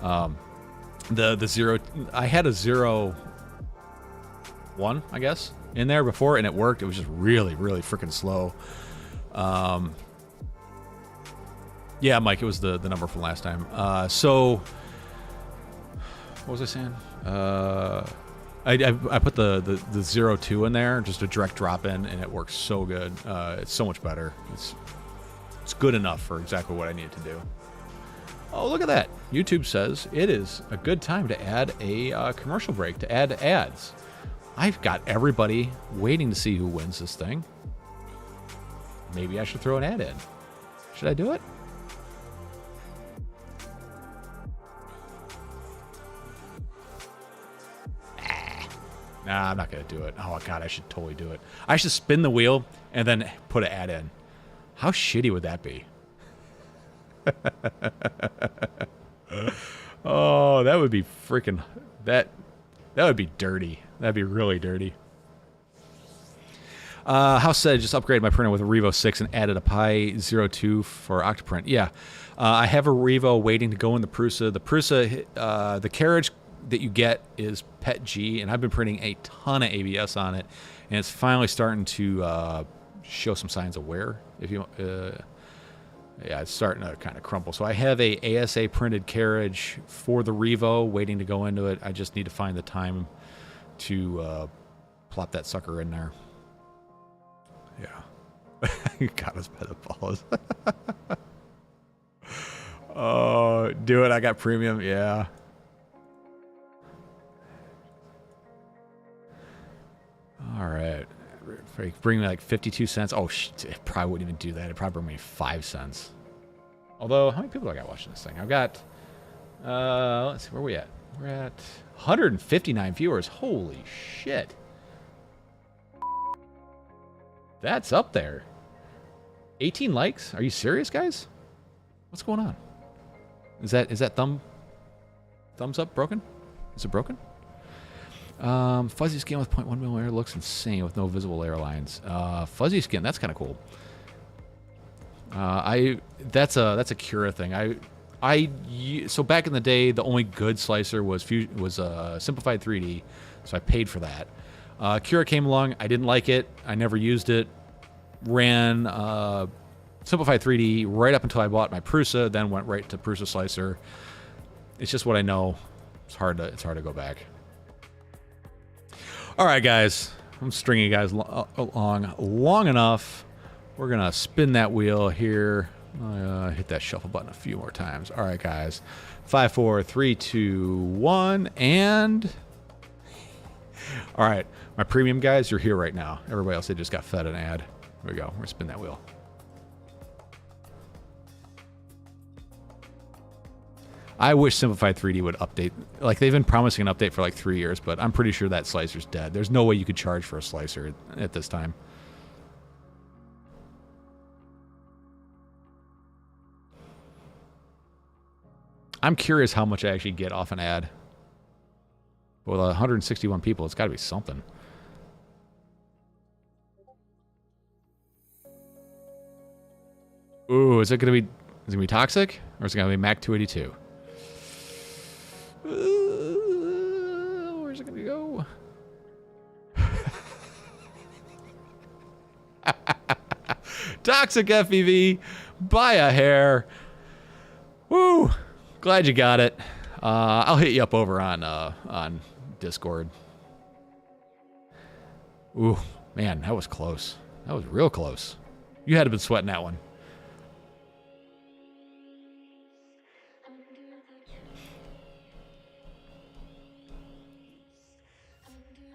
Speaker 1: The zero, I had a 0.1, I guess, in there before, and it worked. It was just really, really freaking slow. Yeah, Mike, it was the number from last time. So, what was I saying? I put the 0.2 in there, just a direct drop in, and it works so good. It's so much better. It's good enough for exactly what I needed to do. Oh, look at that. YouTube says it is a good time to add a commercial break, to add ads. I've got everybody waiting to see who wins this thing. Maybe I should throw an ad in. Should I do it? Nah, I'm not going to do it. Oh, God, I should totally do it. I should spin the wheel and then put an ad in. How shitty would that be? Oh, that would be freaking... That would be dirty. That'd be really dirty. House said, just upgraded my printer with a Revo 6 and added a Pi 02 for Octoprint. Yeah, I have a Revo waiting to go in the Prusa. The Prusa, the carriage that you get is PET G, and I've been printing a ton of ABS on it, and it's finally starting to show some signs of wear. If you, yeah, it's starting to kind of crumple. So I have a ASA printed carriage for the Revo waiting to go into it. I just need to find the time to plop that sucker in there. Yeah. Got us by the balls. Oh, do it. I got premium. Yeah. All right. Bring me like 52 cents. Oh, it probably wouldn't even do that. It'd probably bring me 5 cents. Although, how many people do I got watching this thing? I've got, let's see, where are we at? We're at 159 viewers. Holy shit. That's up there. 18 likes? Are you serious, guys? What's going on? Is that thumbs up broken? Is it broken? Fuzzy skin with 0.1 millimeter looks insane with no visible layer lines. Fuzzy skin, that's kind of cool. That's a Cura thing. So back in the day, the only good slicer was Simplified 3D, so I paid for that. Cura came along. I didn't like it. I never used it. Ran Simplified 3D right up until I bought my Prusa, then went right to Prusa Slicer. It's just what I know. It's hard to go back. All right, guys. I'm stringing you guys along long enough. We're going to spin that wheel here. Hit that shuffle button a few more times. All right, guys. 5, 4, 3, 2, 1, and... All right. My premium guys, you're here right now. Everybody else, they just got fed an ad. Here we go. We're gonna spin that wheel. I wish Simplified 3D would update. Like, they've been promising an update for like 3 years, but I'm pretty sure that slicer's dead. There's no way you could charge for a slicer at this time. I'm curious how much I actually get off an ad. With 161 people, it's got to be something. Ooh, is it gonna be toxic, or is it gonna be Mac 282? Where's it gonna go? Toxic FEV, buy a hair. Woo! Glad you got it. I'll hit you up over on Discord. Ooh, man, that was close. That was real close. You had to been sweating that one.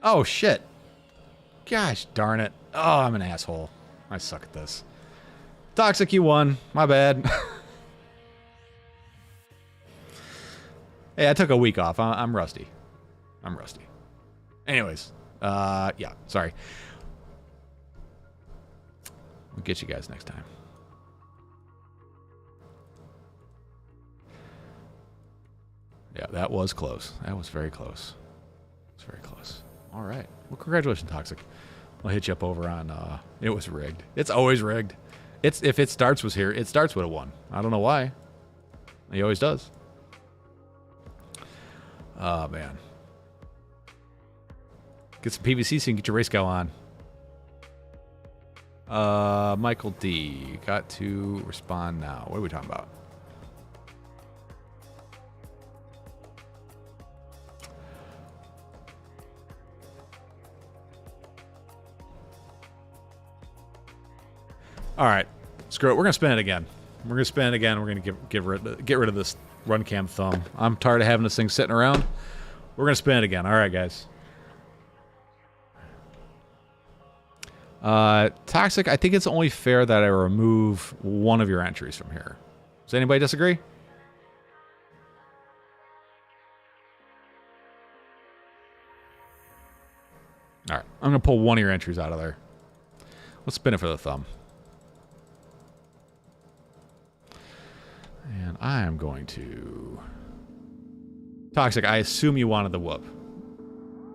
Speaker 1: Oh, shit. Gosh darn it. Oh, I'm an asshole. I suck at this. Toxic, you won. My bad. Hey, I took a week off. I'm rusty. I'm rusty. Anyways, yeah, sorry. We'll get you guys next time. Yeah, that was close. That was very close. It's very close. All right. Well, congratulations, Toxic. I'll hit you up over on, it was rigged. It's always rigged. If It Starts was here, It Starts would have won. I don't know why. He always does. Oh, man. Get some PVC so you can get your race go on. Michael D. Got to respond now. What are we talking about? All right, screw it. We're gonna spin it again. We're gonna spin it again. We're gonna get rid of this run cam thumb. I'm tired of having this thing sitting around. We're gonna spin it again. All right, guys. Toxic. I think it's only fair that I remove one of your entries from here. Does anybody disagree? All right, I'm gonna pull one of your entries out of there. Let's spin it for the thumb. And I am going to... Toxic, I assume you wanted the whoop.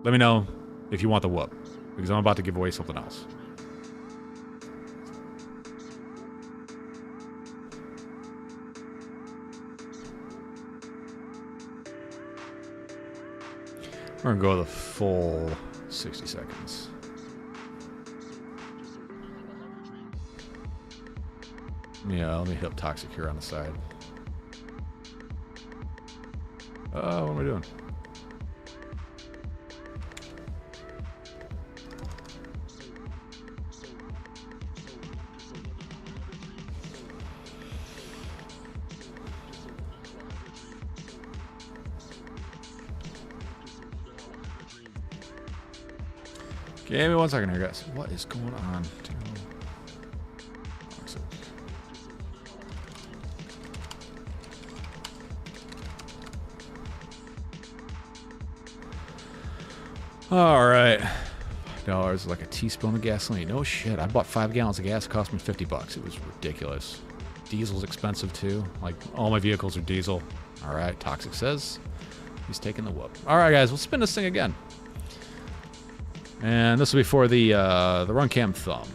Speaker 1: Let me know if you want the whoop, because I'm about to give away something else. We're going to go the full 60 seconds. Yeah, let me hit up Toxic here on the side. What am I doing? Give me 1 second here, guys. What is going on? All right. $5 is like a teaspoon of gasoline. No shit. I bought 5 gallons of gas. It cost me $50. It was ridiculous. Diesel's expensive too. Like, all my vehicles are diesel. All right. Toxic says he's taking the whoop. All right, guys. We'll spin this thing again. And this will be for the run cam thumb.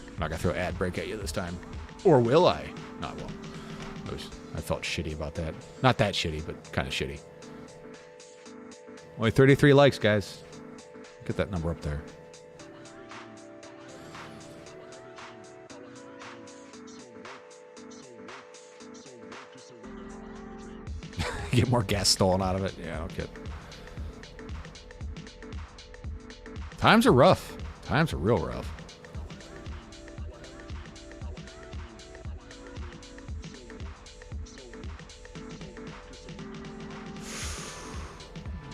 Speaker 1: I'm not going to throw ad break at you this time. Or will I? No, I won't. I felt shitty about that. Not that shitty, but kind of shitty. Only 33 likes, guys. Get that number up there. Get more gas stolen out of it. Yeah, no kid. Times are rough. Times are real rough.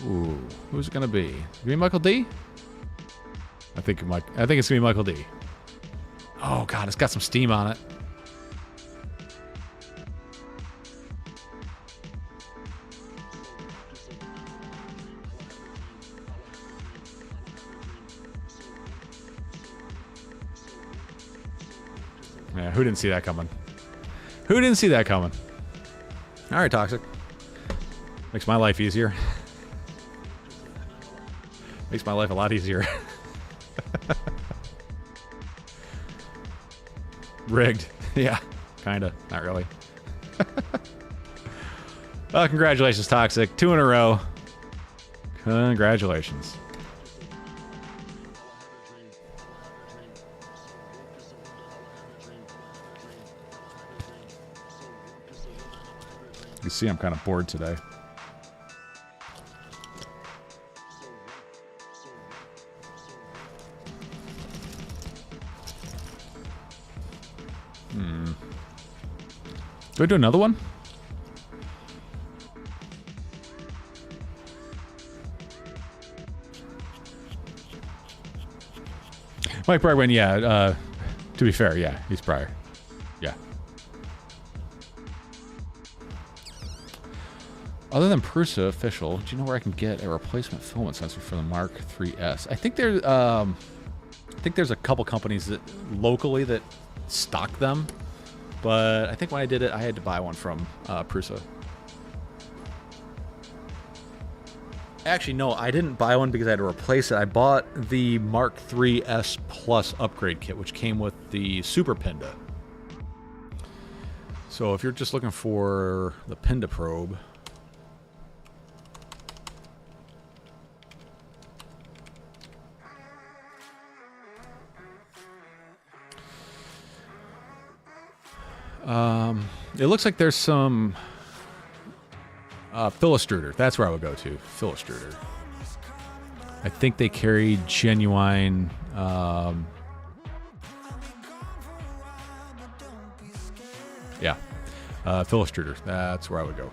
Speaker 1: Ooh, who's it gonna be? Green Michael D? I think think it's gonna be Michael D. Oh god, it's got some steam on it. Yeah, who didn't see that coming? Who didn't see that coming? All right, Toxic. Makes my life easier. Makes my life a lot easier. Rigged. Yeah, kinda. Not really. Congratulations, Toxic. 2 in a row. Congratulations. You see, I'm kind of bored today. Do I do another one? Mike Bregman, yeah. To be fair, yeah, he's prior. Yeah. Other than Prusa official, do you know where I can get a replacement filament sensor for the Mark 3S? I think there's a couple companies that locally that stock them, but I think when I did it, I had to buy one from Prusa. Actually, no, I didn't buy one because I had to replace it. I bought the Mark 3S Plus upgrade kit, which came with the Super Pinda. So if you're just looking for the Pinda probe, it looks like there's some Philistruder. That's where I would go to. Philistruder. I think they carry genuine. Yeah, Philistruder. That's where I would go.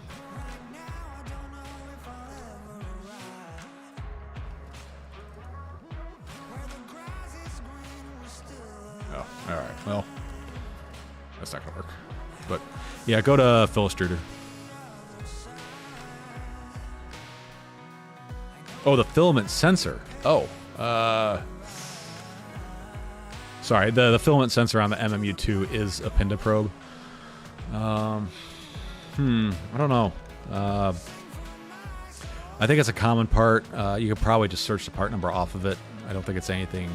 Speaker 1: Oh, all right. Well, that's not gonna work. But yeah, go to Philistruder. Oh, the filament sensor. Oh, sorry. The filament sensor on the MMU2 is a Pinda probe. I don't know. I think it's a common part. You could probably just search the part number off of it. I don't think it's anything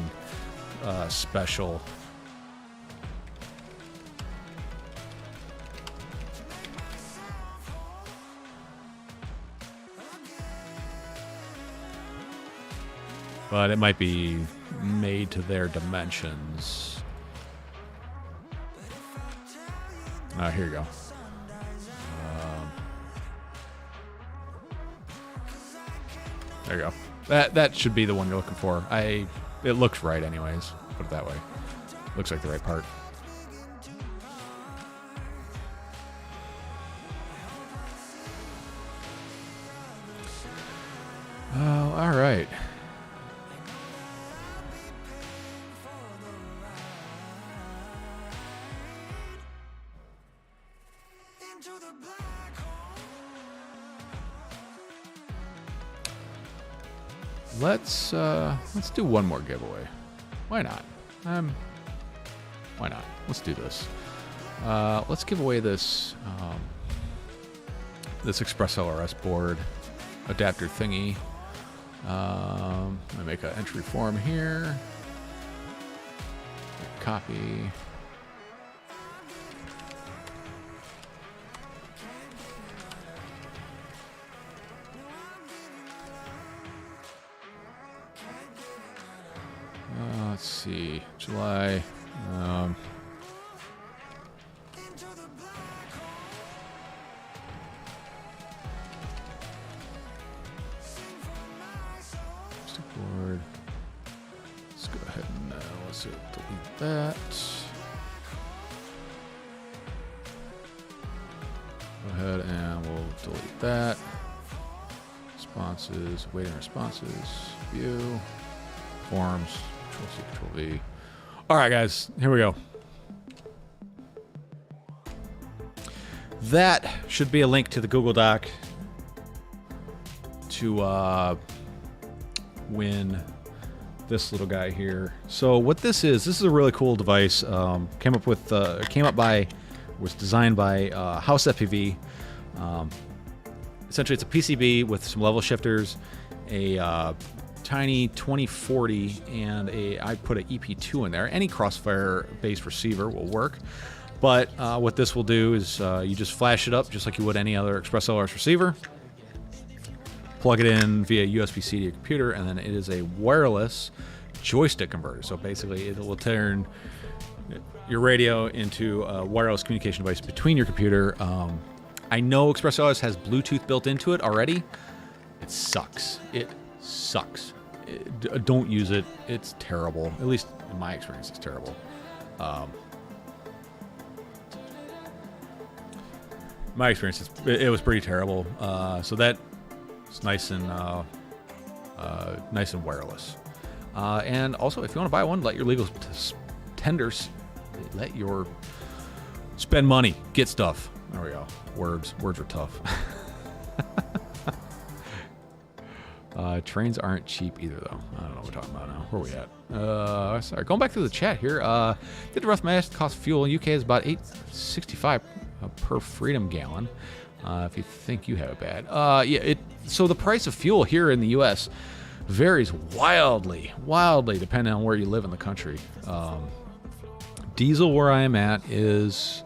Speaker 1: special. But it might be made to their dimensions. Here you go. There you go. That should be the one you're looking for. It looks right anyways. Put it that way. Looks like the right part. Oh, all right. Let's do one more giveaway. Why not? Why not? Let's do this. Let's give away this this Express LRS board adapter thingy. I make an entry form here. Copy. Let's see, July. Board. Let's go ahead and let's delete that. Go ahead and we'll delete that. Responses, waiting responses, view, forms, C, Control V. All right, guys, here we go. That should be a link to the Google Doc to win this little guy here. So what this is a really cool device. Was designed by House FPV. Essentially, it's a PCB with some level shifters, a tiny 2040, and I put an EP2 in there. Any crossfire-based receiver will work. But what this will do is you just flash it up just like you would any other Express LRS receiver. Plug it in via USB-C to your computer, and then it is a wireless joystick converter. So basically, it will turn your radio into a wireless communication device between your computer. I know Express LRS has Bluetooth built into it already. It sucks. Don't use it. It's terrible. At least in my experience, it's terrible. My experience, it was pretty terrible. So that is nice and wireless. And also, if you want to buy one, let your legal tenders let your spend money, get stuff. There we go. Words are tough. Trains aren't cheap either, though. I don't know what we're talking about now. Where are we at? Sorry, going back through the chat here. Did the rough math cost fuel in UK is about $8.65 per freedom gallon. If you think you have it bad, yeah. So the price of fuel here in the U.S. varies wildly depending on where you live in the country. Diesel where I am at is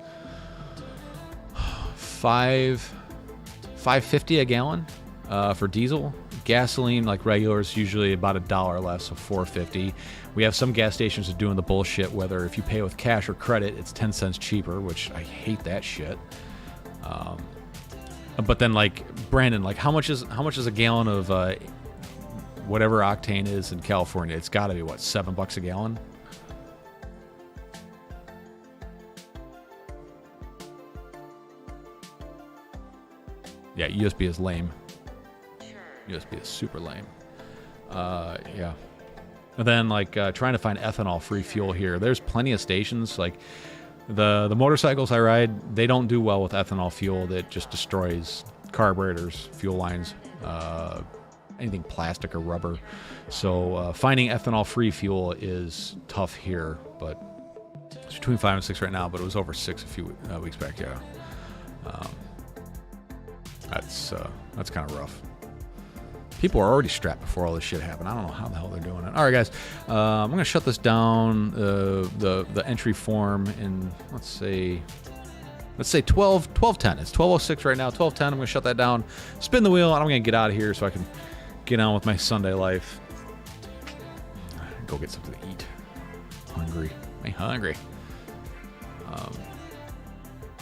Speaker 1: $5.50 a gallon for diesel. Gasoline, like regular, is usually about $1 less, so $4.50. We have some gas stations that are doing the bullshit, whether if you pay with cash or credit, it's 10 cents cheaper, which I hate that shit. But then, like, Brandon, like, how much is a gallon of whatever octane is in California? It's got to be, what, $7 a gallon? Yeah, USB is lame. USB is super lame. Yeah. And then, like, trying to find ethanol-free fuel here. There's plenty of stations. Like, the motorcycles I ride, they don't do well with ethanol fuel that just destroys carburetors, fuel lines, anything plastic or rubber. So finding ethanol-free fuel is tough here, but it's between 5 and 6 right now, but it was over 6 a few weeks back, yeah. That's kind of rough. People are already strapped before all this shit happened. I don't know how the hell they're doing it. All right, guys. I'm going to shut this down, the entry form in, let's say 12:10. It's 12:06 right now. 12:10. I'm going to shut that down, spin the wheel, and I'm going to get out of here so I can get on with my Sunday life. Go get something to eat. Hungry. I'm hungry.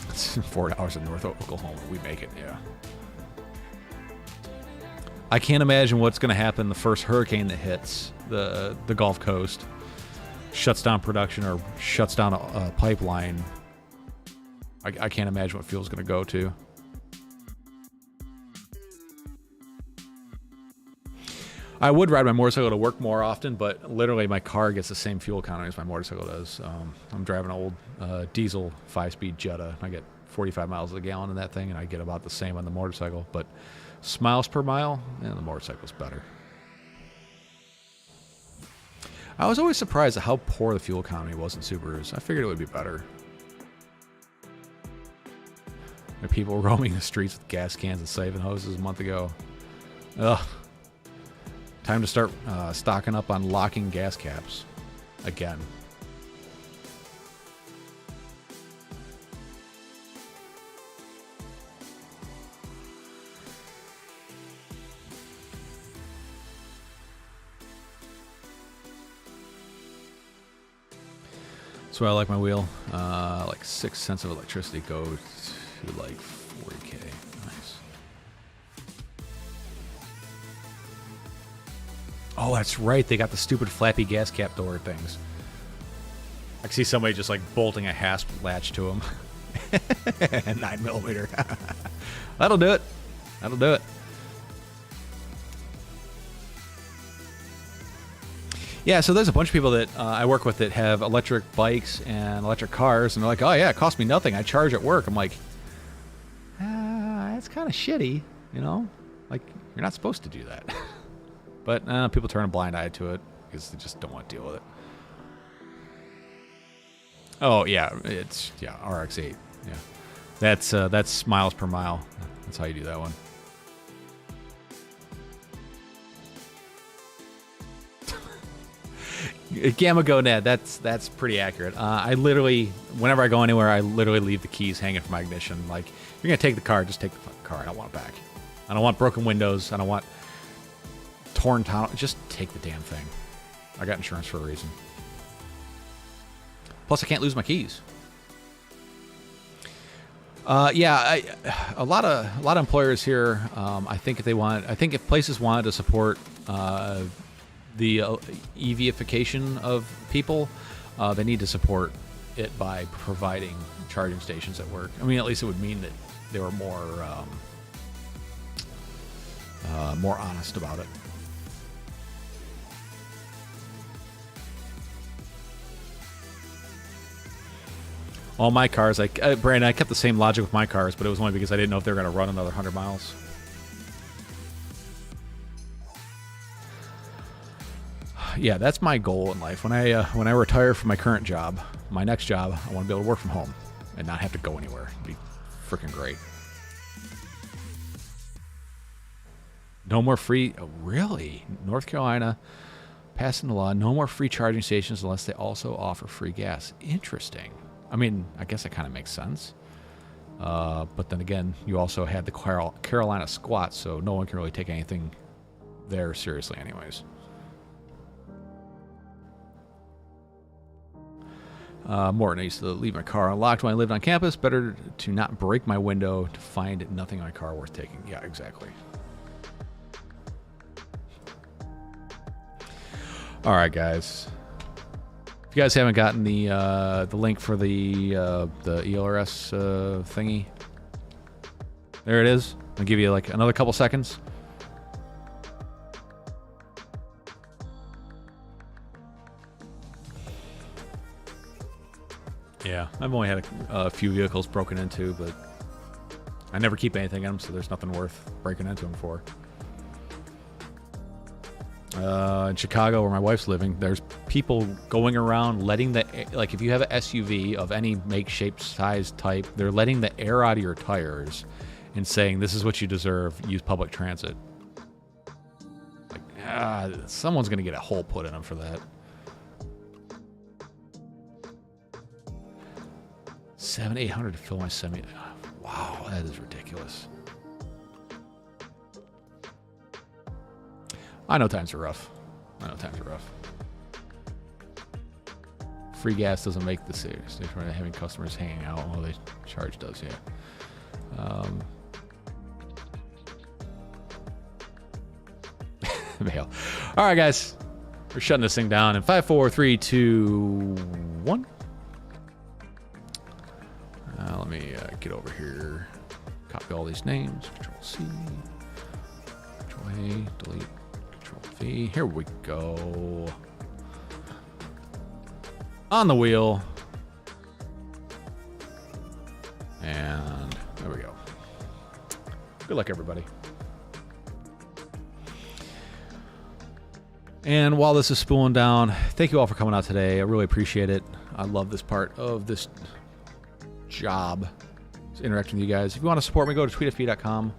Speaker 1: It's 4 hours in North Oklahoma. We make it, yeah. I can't imagine what's going to happen the first hurricane that hits the Gulf Coast, shuts down production or shuts down a pipeline. I can't imagine what fuel's going to go to. I would ride my motorcycle to work more often, but literally my car gets the same fuel economy as my motorcycle does. I'm driving an old diesel 5-speed Jetta. I get 45 miles a gallon in that thing, and I get about the same on the motorcycle. But miles per mile, the motorcycle's better. I was always surprised at how poor the fuel economy was in Subarus. I figured it would be better. There are people roaming the streets with gas cans and siphon hoses a month ago. Ugh. Time to start stocking up on locking gas caps again. That's why I like my wheel. Like 6 cents of electricity go to like 40K. Nice. Oh, that's right. They got the stupid flappy gas cap door things. I can see somebody just like bolting a hasp latch to them. 9mm. That'll do it. That'll do it. Yeah, so there's a bunch of people that I work with that have electric bikes and electric cars, and they're like, oh, yeah, it costs me nothing. I charge at work. I'm like, that's kind of shitty, you know? Like, you're not supposed to do that. But people turn a blind eye to it because they just don't want to deal with it. Oh, yeah, it's, RX-8. Yeah, that's miles per mile. That's how you do that one. Gamma Gonad, that's pretty accurate. I literally, whenever I go anywhere, I literally leave the keys hanging from my ignition. Like, if you're going to take the car, just take the fucking car. I don't want it back. I don't want broken windows. I don't want torn tunnel. Just take the damn thing. I got insurance for a reason. Plus, I can't lose my keys. Yeah, a lot of employers here. I think if places wanted to support the EVification of people, they need to support it by providing charging stations at work. I mean, at least it would mean that they were more honest about it. All my cars, Brandon, I kept the same logic with my cars, but it was only because I didn't know if they were going to run another 100 miles. Yeah, that's my goal in life. When I retire from my current job, my next job, I want to be able to work from home and not have to go anywhere. It'd be freaking great. No more free... Oh, really? North Carolina passing the law. No more free charging stations unless they also offer free gas. Interesting. I mean, I guess that kind of makes sense. But then again, you also had the Carolina squat, so no one can really take anything there seriously anyways. Morton, I used to leave my car unlocked when I lived on campus. Better to not break my window to find nothing in my car worth taking. Yeah, exactly. All right, guys. If you guys haven't gotten the link for the ELRS thingy, there it is. I'll give you like another couple seconds. Yeah, I've only had a few vehicles broken into, but I never keep anything in them, so there's nothing worth breaking into them for. In Chicago, where my wife's living, there's people going around letting like if you have an SUV of any make, shape, size, type, they're letting the air out of your tires and saying, this is what you deserve, use public transit. Like, someone's going to get a hole put in them for that. 700-800 to fill my semi. Wow, that is ridiculous. I know times are rough. Free gas doesn't make the serious. They're trying to having customers hanging out. Well, they charge does, yeah. Mail. All right, guys. We're shutting this thing down in 5, 4, 3, 2, 1. Let me get over here. Copy all these names. Control C. Control A. Delete. Control V. Here we go. On the wheel. And there we go. Good luck, everybody. And while this is spooling down, thank you all for coming out today. I really appreciate it. I love this part of this job, interacting with you guys. If you want to support me, go to tweetfp.com,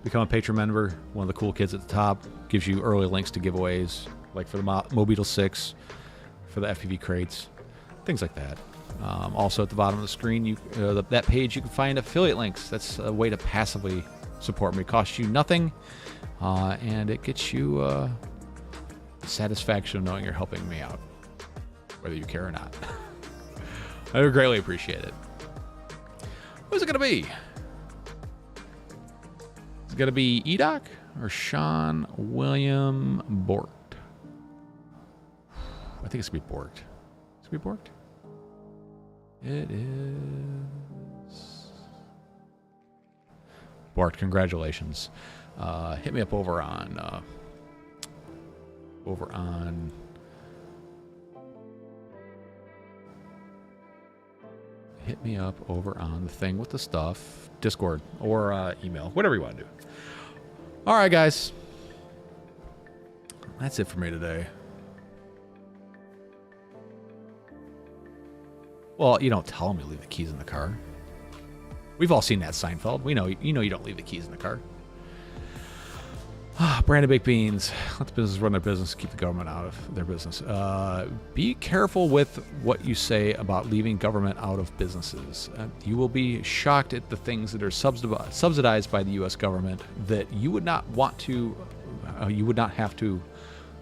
Speaker 1: become a patron member. One of the cool kids at the top gives you early links to giveaways, like for the Mmu Beetle 6, for the FPV crates, things like that. Also at the bottom of the screen, that page, you can find affiliate links. That's a way to passively support me. It costs you nothing, and it gets you satisfaction of knowing you're helping me out, whether you care or not. I would greatly appreciate it. Who's it going to be? Is it going to be Edoc or Sean William Bork? I think it's going to be Borked. Is it going to be Borked? It is. Borked, congratulations. Hit me up over on hit me up over on the thing with the stuff, Discord or email, whatever you want to do. All right, guys. That's it for me today. Well, you don't tell them you leave the keys in the car. We've all seen that, Seinfeld. We know you don't leave the keys in the car. Branded baked beans. Let the business run their business. Keep the government out of their business. Be careful with what you say about leaving government out of businesses. You will be shocked at the things that are subsidized by the U.S. government that you would not want to, you would not have to,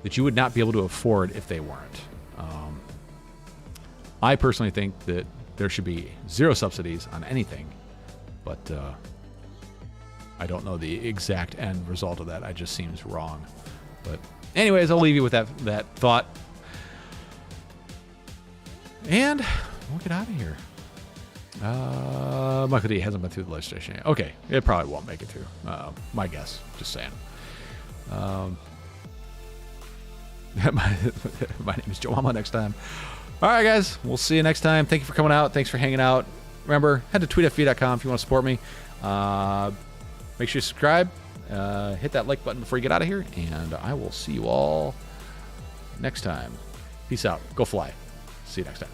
Speaker 1: that you would not be able to afford if they weren't. I personally think that there should be zero subsidies on anything, but I don't know the exact end result of that. It just seems wrong. But anyways, I'll leave you with that thought. And we'll get out of here. Michael D hasn't been through the legislation yet. Okay, it probably won't make it through. My guess, just saying. My name is Joe Mama. Next time. All right, guys. We'll see you next time. Thank you for coming out. Thanks for hanging out. Remember, head to tweetfv.com if you want to support me. Make sure you subscribe. Hit that like button before you get out of here. And I will see you all next time. Peace out. Go fly. See you next time.